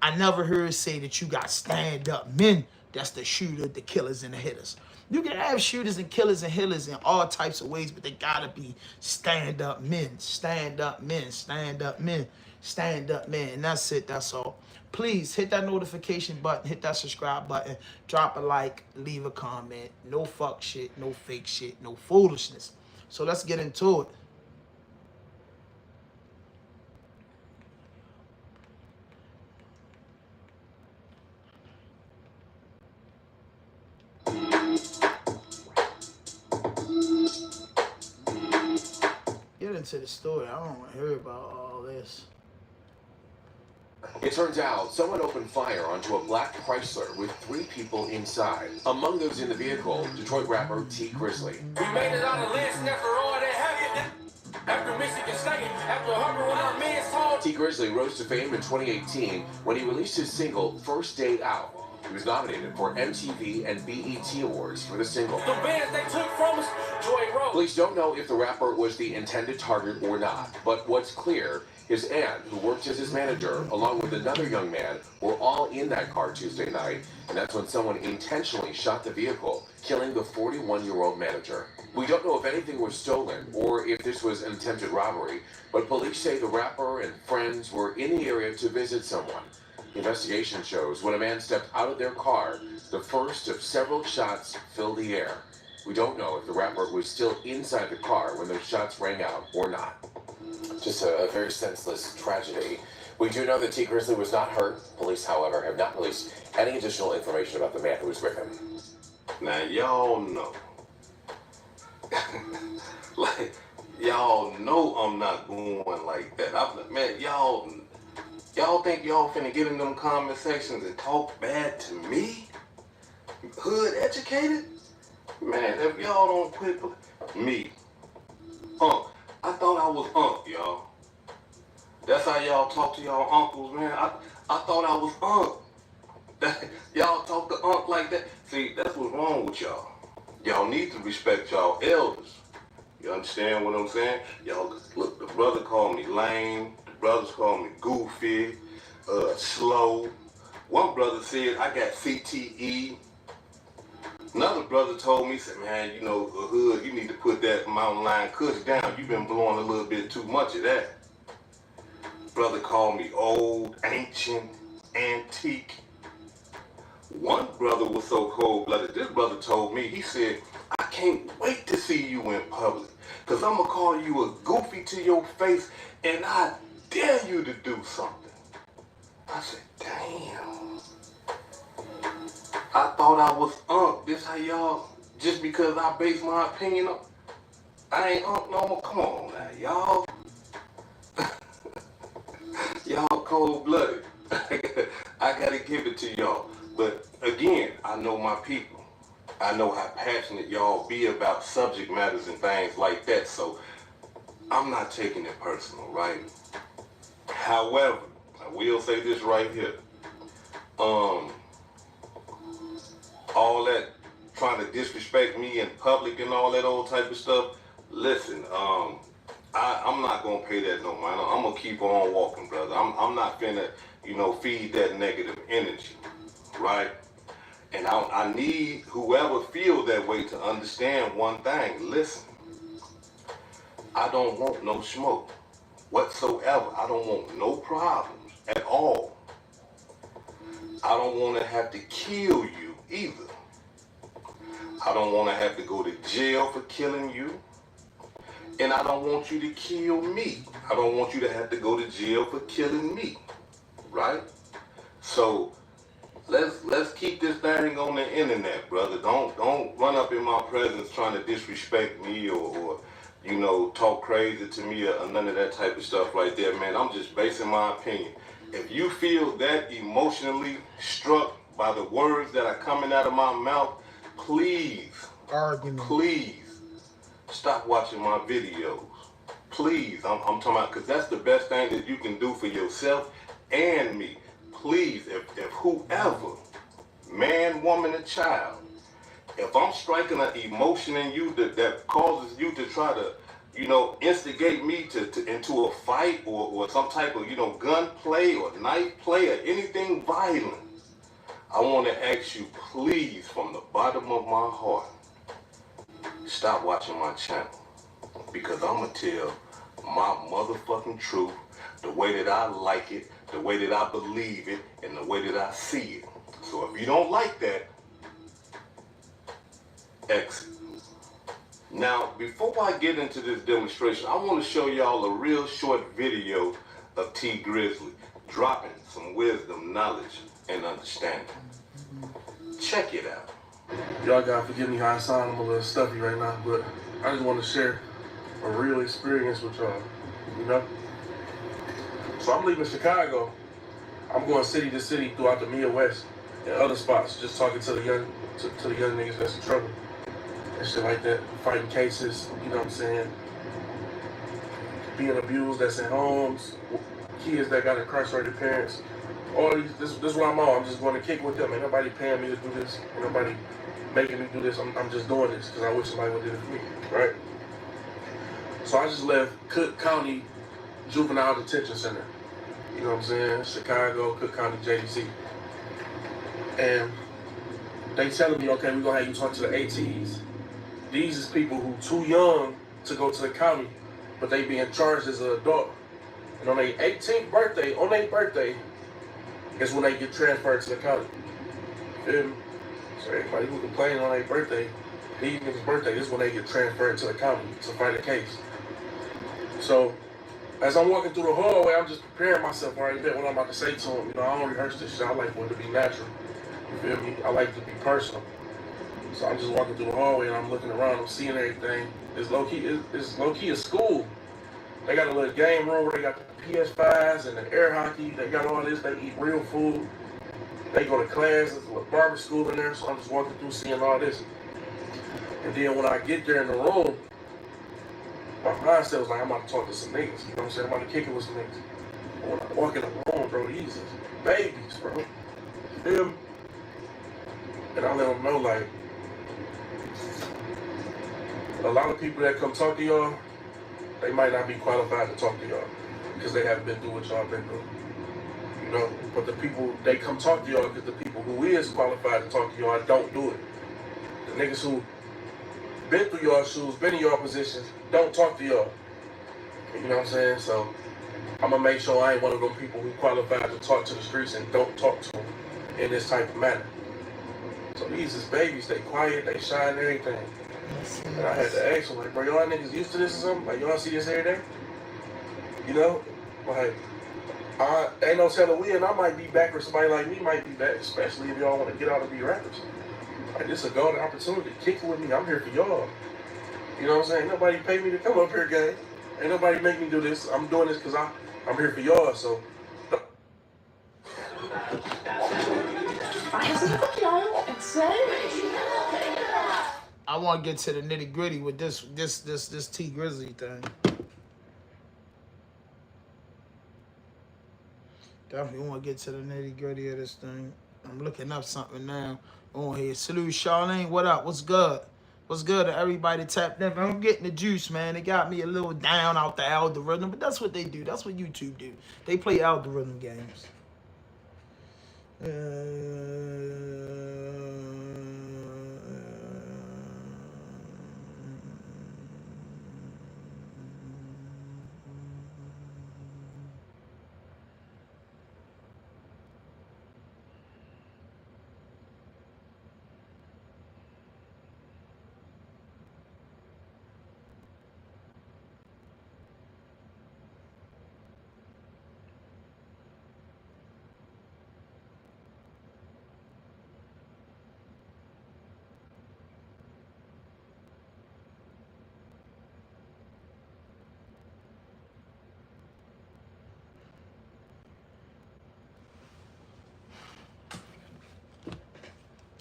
I never heard say that you got stand-up men. That's the shooter, the killers, and the hitters. You can have shooters and killers and hitters in all types of ways, but they gotta be stand-up men, stand-up men, stand-up men, stand-up men. And that's it, that's all. Please hit that notification button, hit that subscribe button, drop a like, leave a comment. No fuck shit, no fake shit, no foolishness. So let's get into it. Get into the story. I don't want to hear about all this. It turns out someone opened fire onto a black Chrysler with 3 people inside. Among those in the vehicle, Detroit rapper T Grizzly. We made it out of Lansing after all that heavy. After Michigan State, after Hubbard when our men's told. T Grizzly rose to fame in 2018 when he released his single First Day Out. He was nominated for MTV and BET Awards for the single. The bands they took from us, Joy Road. Police don't know if the rapper was the intended target or not, but what's clear, his aunt, who works as his manager, along with another young man, were all in that car Tuesday night, and that's when someone intentionally shot the vehicle, killing the 41-year-old manager. We don't know if anything was stolen or if this was an attempted robbery, but police say the rapper and friends were in the area to visit someone. The investigation shows when a man stepped out of their car, the first of several shots filled the air. We don't know if the rapper was still inside the car when those shots rang out or not. Just a very senseless tragedy. We do know that T Grizzly was not hurt. Police, however, have not released any additional information about the man who was with him. Now y'all know. Like, y'all know I'm not going like that. Man, y'all think y'all finna get in them comment sections and talk bad to me? Hood educated? Man, if y'all don't quit me. I thought I was y'all. That's how y'all talk to y'all uncles, man. I thought I was y'all talk to like that. See, that's what's wrong with y'all. Y'all need to respect y'all elders. You understand what I'm saying? Y'all, look, the brother called me lame. The brothers called me goofy, slow. One brother said I got CTE. Another brother told me, said, man, you know, Hood, you need to put that mountain lion kush down. You've been blowing a little bit too much of that. Brother called me old, ancient. antique. One brother was so cold-blooded. This brother told me, he said, I can't wait to see you in public, because I'm going to call you a goofy to your face, and I dare you to do something. I said, damn. I thought I was This how y'all, just because I base my opinion on, I ain't no more. Come on now, y'all. Y'all cold-blooded. I gotta give it to y'all. But again, I know my people. I know how passionate y'all be about subject matters and things like that. So I'm not taking it personal, right? However, I will say this right here. All that trying to disrespect me in public and all that old type of stuff. Listen, I'm not gonna pay that no mind. I'm gonna keep on walking, brother. I'm not finna, feed that negative energy, right? And I need whoever feels that way to understand one thing. Listen, I don't want no smoke whatsoever. I don't want no problems at all. I don't want to have to kill you either. I don't want to have to go to jail for killing you. And I don't want you to kill me. I don't want you to have to go to jail for killing me. Right? So let's keep this thing on the internet, brother. Don't run up in my presence trying to disrespect me or talk crazy to me or none of that type of stuff right there, man. I'm just basing my opinion. If you feel that emotionally struck by the words that are coming out of my mouth, please stop watching my videos. Please, I'm talking about, because that's the best thing that you can do for yourself and me. Please, if whoever, man, woman, or child, if I'm striking an emotion in you that causes you to try to, instigate me into a fight or some type of, gun play or knife play or anything violent, I want to ask you, please, from the bottom of my heart, stop watching my channel, because I'm going to tell my motherfucking truth the way that I like it, the way that I believe it, and the way that I see it. So if you don't like that, exit. Now, before I get into this demonstration, I want to show y'all a real short video of T Grizzly dropping some wisdom, knowledge, and understanding. Check it out. Y'all gotta forgive me how I sound. I'm a little stuffy right now, but I just want to share a real experience with y'all, So I'm leaving Chicago. I'm going city to city throughout the Midwest and other spots, just talking to the young niggas that's in trouble and shit like that, fighting cases, you know what I'm saying? Being abused that's in homes, kids that got incarcerated parents. All these, this is what I'm on. I'm just going to kick with them. Ain't nobody paying me to do this. Ain't nobody making me do this. I'm just doing this because I wish somebody would do it for me, right? So I just left Cook County Juvenile Detention Center. You know what I'm saying? Chicago, Cook County, JDC. And they telling me, okay, we're going to have you talk to the ATs. These is people who too young to go to the county, but they being charged as an adult. And on their 18th birthday, is when they get transferred to the county. Feel me? So everybody who complaining on their birthday, these niggas' birthday, this is when they get transferred to the county to fight a case. So as I'm walking through the hallway, I'm just preparing myself right there what I'm about to say to them. I don't rehearse this shit. I like for it to be natural. You feel me? I like it to be personal. So I'm just walking through the hallway and I'm looking around, I'm seeing everything. It's low-key a school. They got a little game room where they got the PS5s and the air hockey. They got all this. They eat real food. They go to class. There's a little barber school in there. So I'm just walking through seeing all this. And then when I get there in the room, my mindset was like, I'm about to talk to some niggas. You know what I'm saying? I'm about to kick it with some niggas. But when I walk in the room, bro, these is babies, bro. You feel me? And I let them know, like, a lot of people that come talk to y'all, they might not be qualified to talk to y'all because they haven't been through what y'all been through. But the people, they come talk to y'all because the people who is qualified to talk to y'all don't do it. The niggas who been through y'all shoes, been in y'all positions, don't talk to y'all. You know what I'm saying? So I'm gonna make sure I ain't one of them people who qualified to talk to the streets and don't talk to them in this type of manner. So these is babies, they quiet, they shy and everything. And I had to ask them, like, bro, y'all niggas used to this or something? Like, y'all see this every day? You know? Like, ain't no telling when I might be back or somebody like me might be back, especially if y'all want to get out and be rappers. Like, this is a golden opportunity. Kick it with me. I'm here for y'all. You know what I'm saying? Ain't nobody pay me to come up here, gang. Ain't nobody make me do this. I'm doing this because I'm here for y'all, so. I want to get to the nitty gritty with this T Grizzly thing. Definitely want to get to the nitty gritty of this thing. I'm looking up something now on here. Salute Charlene. What up? What's good? What's good to everybody tapped in? I'm getting the juice, man. They got me a little down out the algorithm, but that's what they do. That's what YouTube do. They play algorithm games.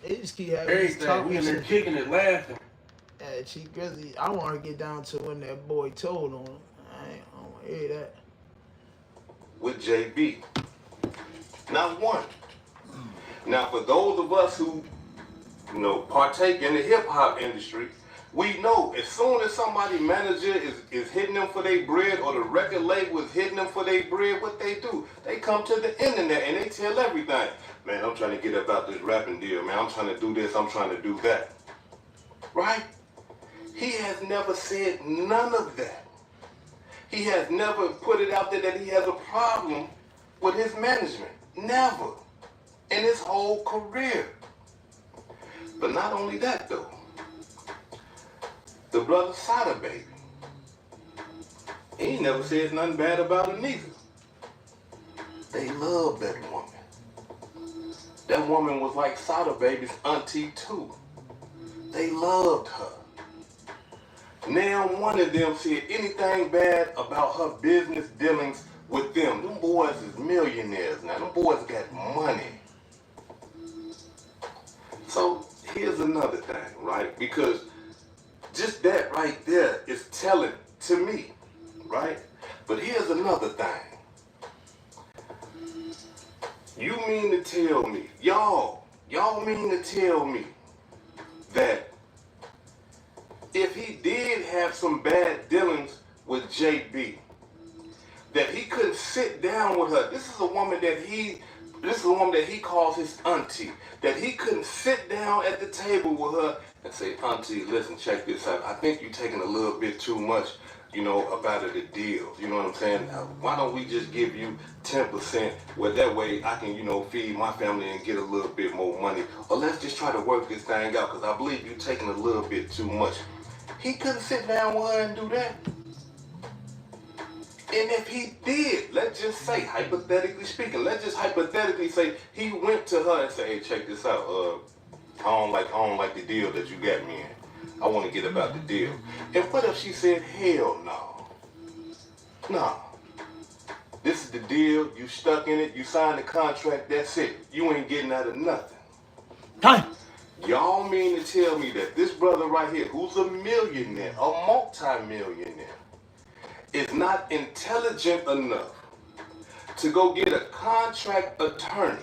They just keep having these Everything. We in there kicking it, laughing. Yeah, Chief Grizzly. I want to get down to when that boy told on him. I don't want to hear that. With JB. Not one. Now, for those of us who, partake in the hip-hop industry, we know as soon as somebody manager is hitting them for their bread or the record label is hitting them for their bread, what they do, they come to the internet and they tell everything. Man, I'm trying to get about this rapping deal, man. I'm trying to do this, I'm trying to do that. Right? He has never said none of that. He has never put it out there that he has a problem with his management. Never. In his whole career. But not only that, though. The brother Sada Baby. He ain't never said nothing bad about her neither. They love that woman. That woman was like Sada Baby's auntie too. They loved her. Now one of them said anything bad about her business dealings with them. Them boys is millionaires now. Them boys got money. So here's another thing, right? Because just that right there is telling to me, right? But here's another thing. You mean to tell me, y'all mean to tell me that if he did have some bad dealings with JB, that he couldn't sit down with her. This is a woman that he calls his auntie, that he couldn't sit down at the table with her and say, auntie, listen, check this out. I think you're taking a little bit too much, about the deal. You know what I'm saying? Why don't we just give you 10%, where that way I can, feed my family and get a little bit more money. Or let's just try to work this thing out, because I believe you're taking a little bit too much. He couldn't sit down with her and do that. And if he did, let's just say, hypothetically speaking, let's just hypothetically say he went to her and said, hey, check this out. I don't like the deal that you got me in. I want to get about the deal. And what if she said, hell no. No. This is the deal. You stuck in it. You signed the contract. That's it. You ain't getting out of nothing. Huh? Y'all mean to tell me that this brother right here, who's a millionaire, a multi-millionaire, is not intelligent enough to go get a contract attorney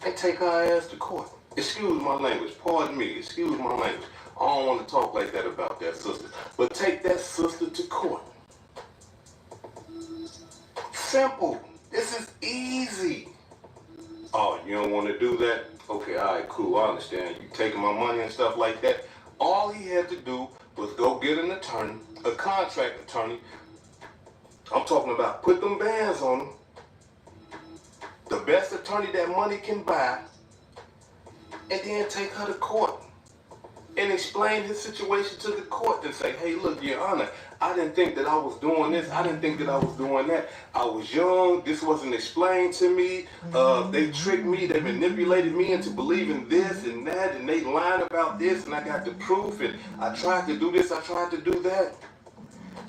and take her ass to court? Excuse my language. Pardon me. Excuse my language. I don't want to talk like that about that sister. But take that sister to court. Simple. This is easy. Oh, you don't want to do that? Okay, all right, cool. I understand. You taking my money and stuff like that. All he had to do was go get an attorney, a contract attorney, I'm talking about put them bands on him. The best attorney that money can buy, and then take her to court and explain his situation to the court and say, hey, look, Your Honor, I didn't think that I was doing this. I didn't think that I was doing that. I was young. This wasn't explained to me. They tricked me. They manipulated me into believing this and that, and they lied about this, and I got the proof, and I tried to do this. I tried to do that.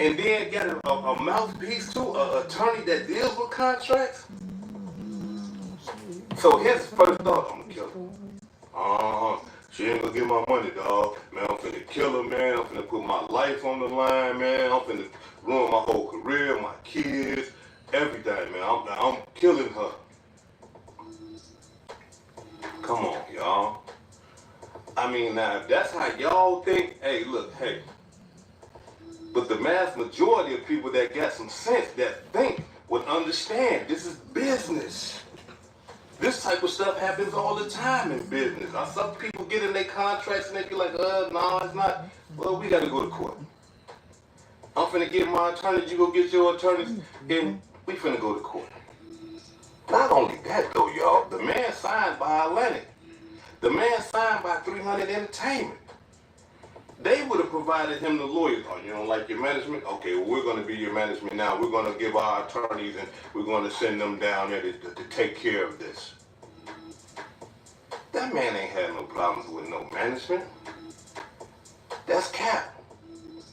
And then get a mouthpiece too, an attorney that deals with contracts. So his first thought, I'm gonna kill her. She ain't gonna get my money, dog. Man, I'm finna kill her, man. I'm finna put my life on the line, man. I'm finna ruin my whole career, my kids, everything, man. I'm killing her. Come on, y'all. I mean, now, if that's how y'all think, hey, look, hey. But the mass majority of people that got some sense, that think, would understand this is business. This type of stuff happens all the time in business. Some people get in their contracts and they be like, no, it's not. Well, we got to go to court. I'm finna get my attorney, you go get your attorneys, and we finna go to court. Not only that, though, y'all, the man signed by Atlantic. The man signed by 300 Entertainment. They would have provided him the lawyers. Oh, you don't like your management? Okay, well, we're going to be your management now. We're going to give our attorneys and we're going to send them down there to take care of this. That man ain't had no problems with no management. That's cap.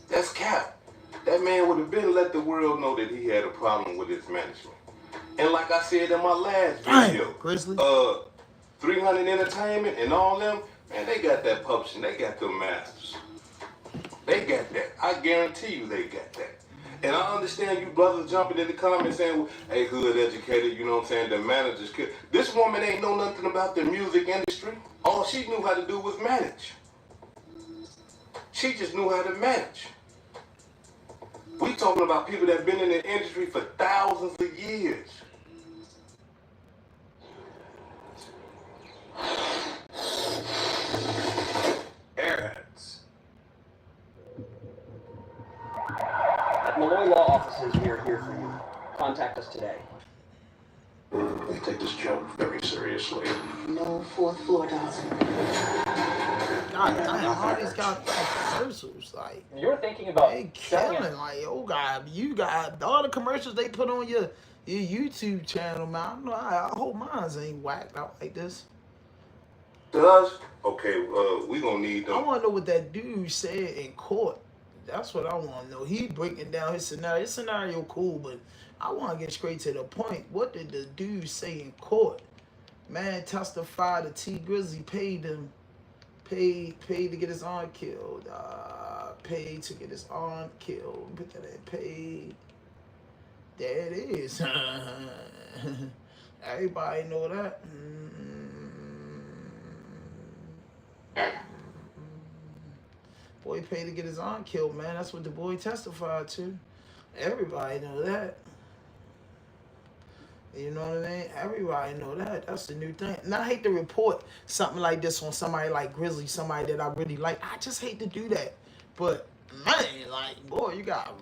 That's cap. That man would have been let the world know that he had a problem with his management. And like I said in my last video, Grizzly. 300 Entertainment and all them, man, they got that publishing. They got them masters. They got that. I guarantee you they got that. And I understand you brothers jumping in the comments saying, hey, hood educated, you know what I'm saying, the managers could. This woman ain't know nothing about the music industry. All she knew how to do was manage. She just knew how to manage. We talking about people that have been in the industry for thousands of years. Airheads. At Malloy Law Offices, we are here for you. Contact us today. We take this job very seriously. No fourth floor, darling. God damn, all these goddamn commercials, like You're thinking about they killing, like, oh God, you got all the commercials they put on your YouTube channel, man. I know, I hope mines ain't whacked out like this. Does? Okay, we gonna need them. I want to know what that dude said in court. That's what I want to know. He breaking down his scenario. His scenario cool, but I want to get straight to the point. What did the dude say in court? Man testified that T Grizzly paid him, paid to get his aunt killed. Paid to get his aunt killed. Put that in, paid. There it is. Everybody know that. Boy paid to get his aunt killed, man. That's what the boy testified to. Everybody know that. You know what I mean? Everybody know that. That's the new thing. And I hate to report something like this on somebody like Grizzly, somebody that I really like. I just hate to do that. But, man, like, boy, you got,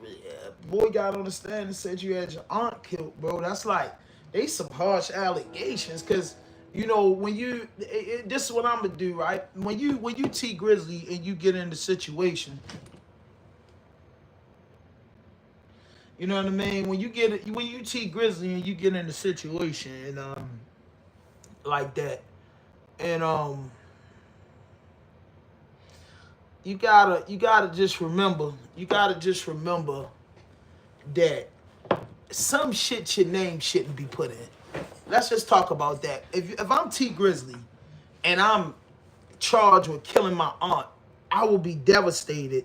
boy got on the stand and said you had your aunt killed, bro. That's like, they some harsh allegations. Because, you know, when you, this is what I'm going to do, right? When you T Grizzly and you get in the situation, you know what I mean? When you T Grizzly and you get in a situation and like that, and you gotta just remember that some shit your name shouldn't be put in. Let's just talk about that. If I'm T Grizzly and I'm charged with killing my aunt, I will be devastated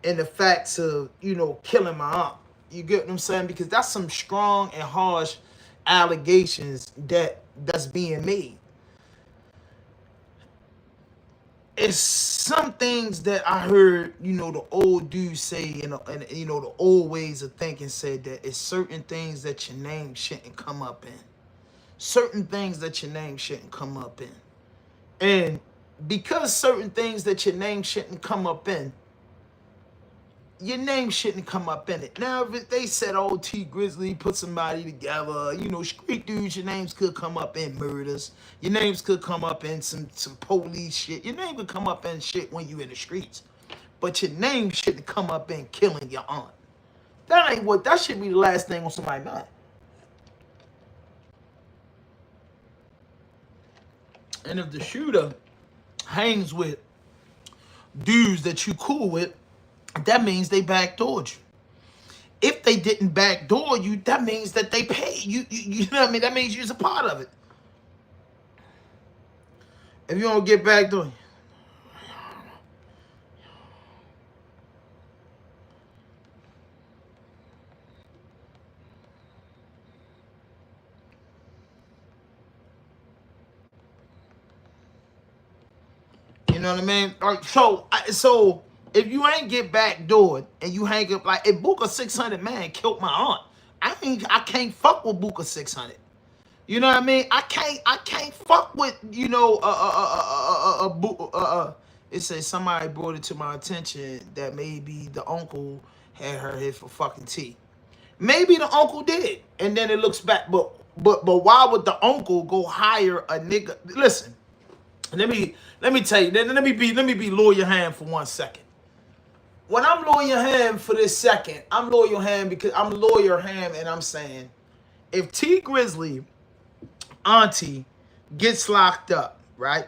in the facts of, you know, killing my aunt. You get what I'm saying? Because that's some strong and harsh allegations that's being made. It's some things that I heard, you know, the old dudes say, and you know, the old ways of thinking said that it's certain things that your name shouldn't come up in. Certain things that your name shouldn't come up in. And because certain things that your name shouldn't come up in, your name shouldn't come up in it. Now, if they said, oh, T Grizzly put somebody together, you know, street dudes, your names could come up in murders. Your names could come up in some police shit. Your name could come up in shit when you in the streets. But your name shouldn't come up in killing your aunt. That ain't what, that should be the last thing on somebody's mind. And if the shooter hangs with dudes that you cool with, that means they backdoored you. If they didn't backdoor you, that means that they paid you. You know what I mean? That means you're a part of it. If you don't get backdoor, you know what I mean? Like, so if you ain't get backdoored and you hang up, like if Booker 600 man killed my aunt, I can't fuck with Booker 600. You know what I mean? I can't fuck with, you know, it says somebody brought it to my attention that maybe the uncle had her hit for fucking tea. Maybe the uncle did, and then it looks back. But why would the uncle go hire a nigga? Listen, let me tell you. Let me be lawyer hand for 1 second. When I'm lawyer hand for this second, I'm lawyer hand because I'm lawyer hand, and I'm saying, if T Grizzly auntie gets locked up, right?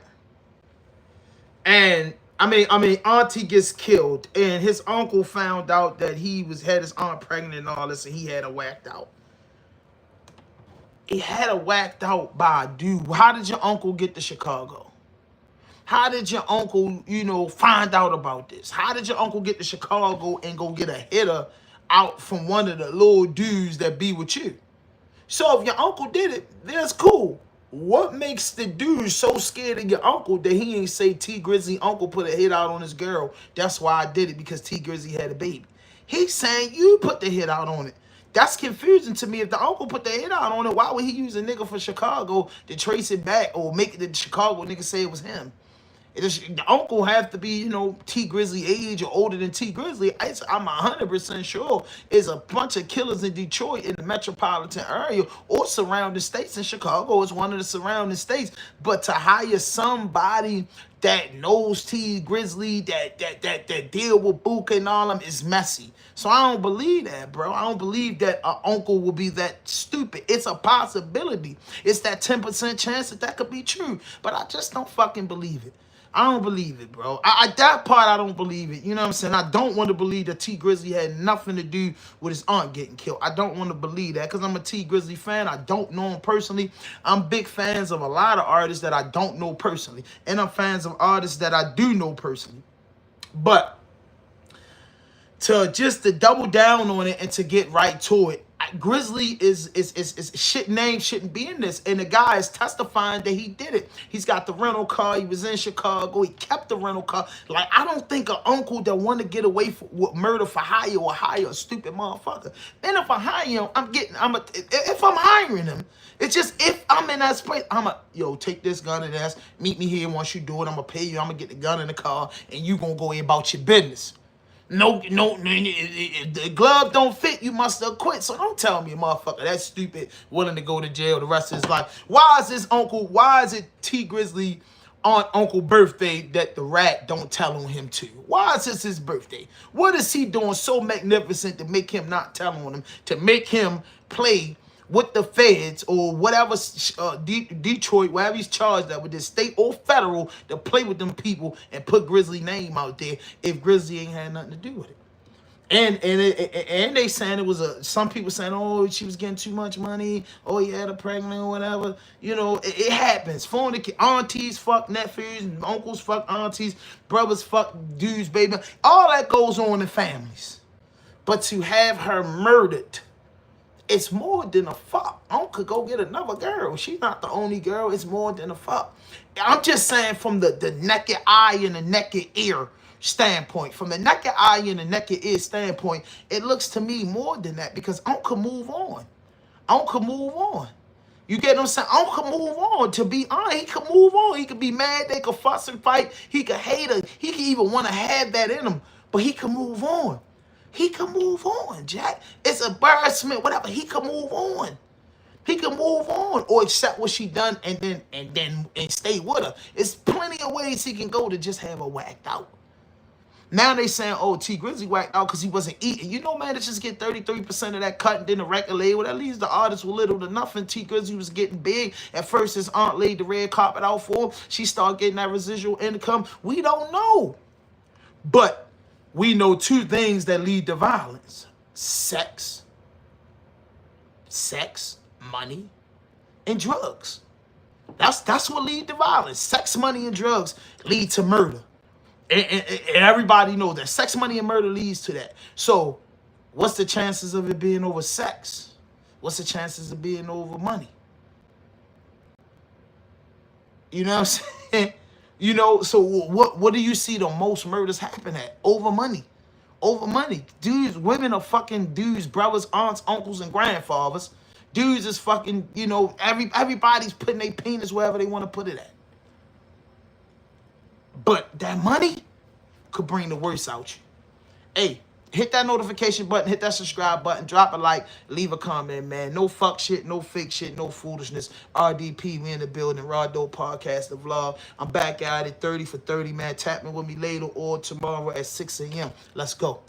And I mean auntie gets killed, and his uncle found out that he had his aunt pregnant and all this, and he had her whacked out. He had her whacked out by a dude. How did your uncle get to Chicago? How did your uncle, you know, find out about this? How did your uncle get to Chicago and go get a hitter out from one of the little dudes that be with you? So if your uncle did it, that's cool. What makes the dude so scared of your uncle that he ain't say T Grizzly uncle put a hit out on his girl? That's why I did it, because T Grizzly had a baby. He's saying you put the hit out on it. That's confusing to me. If the uncle put the hit out on it, why would he use a nigga for Chicago to trace it back or make the Chicago nigga say it was him? The uncle have to be, you know, T Grizzly age or older than T Grizzly. I'm 100% sure is a bunch of killers in Detroit in the metropolitan area or surrounding states. In Chicago is one of the surrounding states. But to hire somebody that knows T Grizzly, that deal with Buka and all them is messy. So I don't believe that, bro. I don't believe that an uncle will be that stupid. It's a possibility. It's that 10% chance that could be true. But I just don't fucking believe it. I don't believe it, bro. That part, I don't believe it. You know what I'm saying? I don't want to believe that T Grizzly had nothing to do with his aunt getting killed. I don't want to believe that because I'm a T Grizzly fan. I don't know him personally. I'm big fans of a lot of artists that I don't know personally. And I'm fans of artists that I do know personally. But to double down on it and to get right to it, Grizzly is shit name shouldn't be in this. And the guy is testifying that he did it. He's got the rental car. He was in Chicago. He kept the rental car. Like, I don't think an uncle that want to get away with murder for hire or hire a stupid motherfucker. Then if I hire him, if I'm hiring him, it's just if I'm in that space, yo, take this gun and ass, meet me here once you do it. I'm gonna pay you. I'm gonna get the gun in the car and you gonna go about your business. No, if the glove don't fit, you must have quit. So don't tell me, motherfucker, that's stupid, willing to go to jail the rest of his life. Why is it T Grizzly on uncle birthday that the rat don't tell on him to? Why is this his birthday? What is he doing so magnificent to make him not tell on him, to make him play with the feds or whatever, Detroit, wherever he's charged at with this state or federal, to play with them people and put Grizzly name out there if Grizzly ain't had nothing to do with it. And they saying it was some people saying, oh, she was getting too much money, oh, he had her pregnant or whatever. You know, it happens. Aunties fuck nephews, and uncles fuck aunties, brothers fuck dudes, baby. All that goes on in families. But to have her murdered, it's more than a fuck. Uncle go get another girl. She's not the only girl. It's more than a fuck. I'm just saying from the naked eye and the naked ear standpoint. From the naked eye and the naked ear standpoint, it looks to me more than that because Uncle move on. Uncle move on. You get what I'm saying? Uncle move on. To be honest, he could move on. He could be mad. They could fuss and fight. He could hate her. He could even want to have that in him. But he could move on. He can move on, Jack. It's embarrassment, whatever. He can move on. He can move on or accept what she done and stay with her. It's plenty of ways he can go to just have her whacked out. Now they saying, oh, T Grizzly whacked out because he wasn't eating. You know, man, to just get 33% of that cut and then the record label, that leaves the artist with little to nothing. T Grizzly was getting big. At first, his aunt laid the red carpet out for him. She started getting that residual income. We don't know. But we know two things that lead to violence. Sex, money, and drugs. That's what lead to violence. Sex, money, and drugs lead to murder. And everybody knows that sex, money, and murder leads to that. So what's the chances of it being over sex? What's the chances of being over money? You know what I'm saying? You know, so what do you see the most murders happen at? Over money. Over money. Dudes, women are fucking dudes, brothers, aunts, uncles, and grandfathers. Dudes is fucking, you know, everybody's putting their penis wherever they want to put it at. But that money could bring the worst out you. Hey, hit that notification button, hit that subscribe button, drop a like, leave a comment, man. No fuck shit, no fake shit, no foolishness. RDP, we in the building. Raw Dope Podcast, the vlog. I'm back at it, 30 for 30, man. Tap in with me later or tomorrow at 6 a.m. Let's go.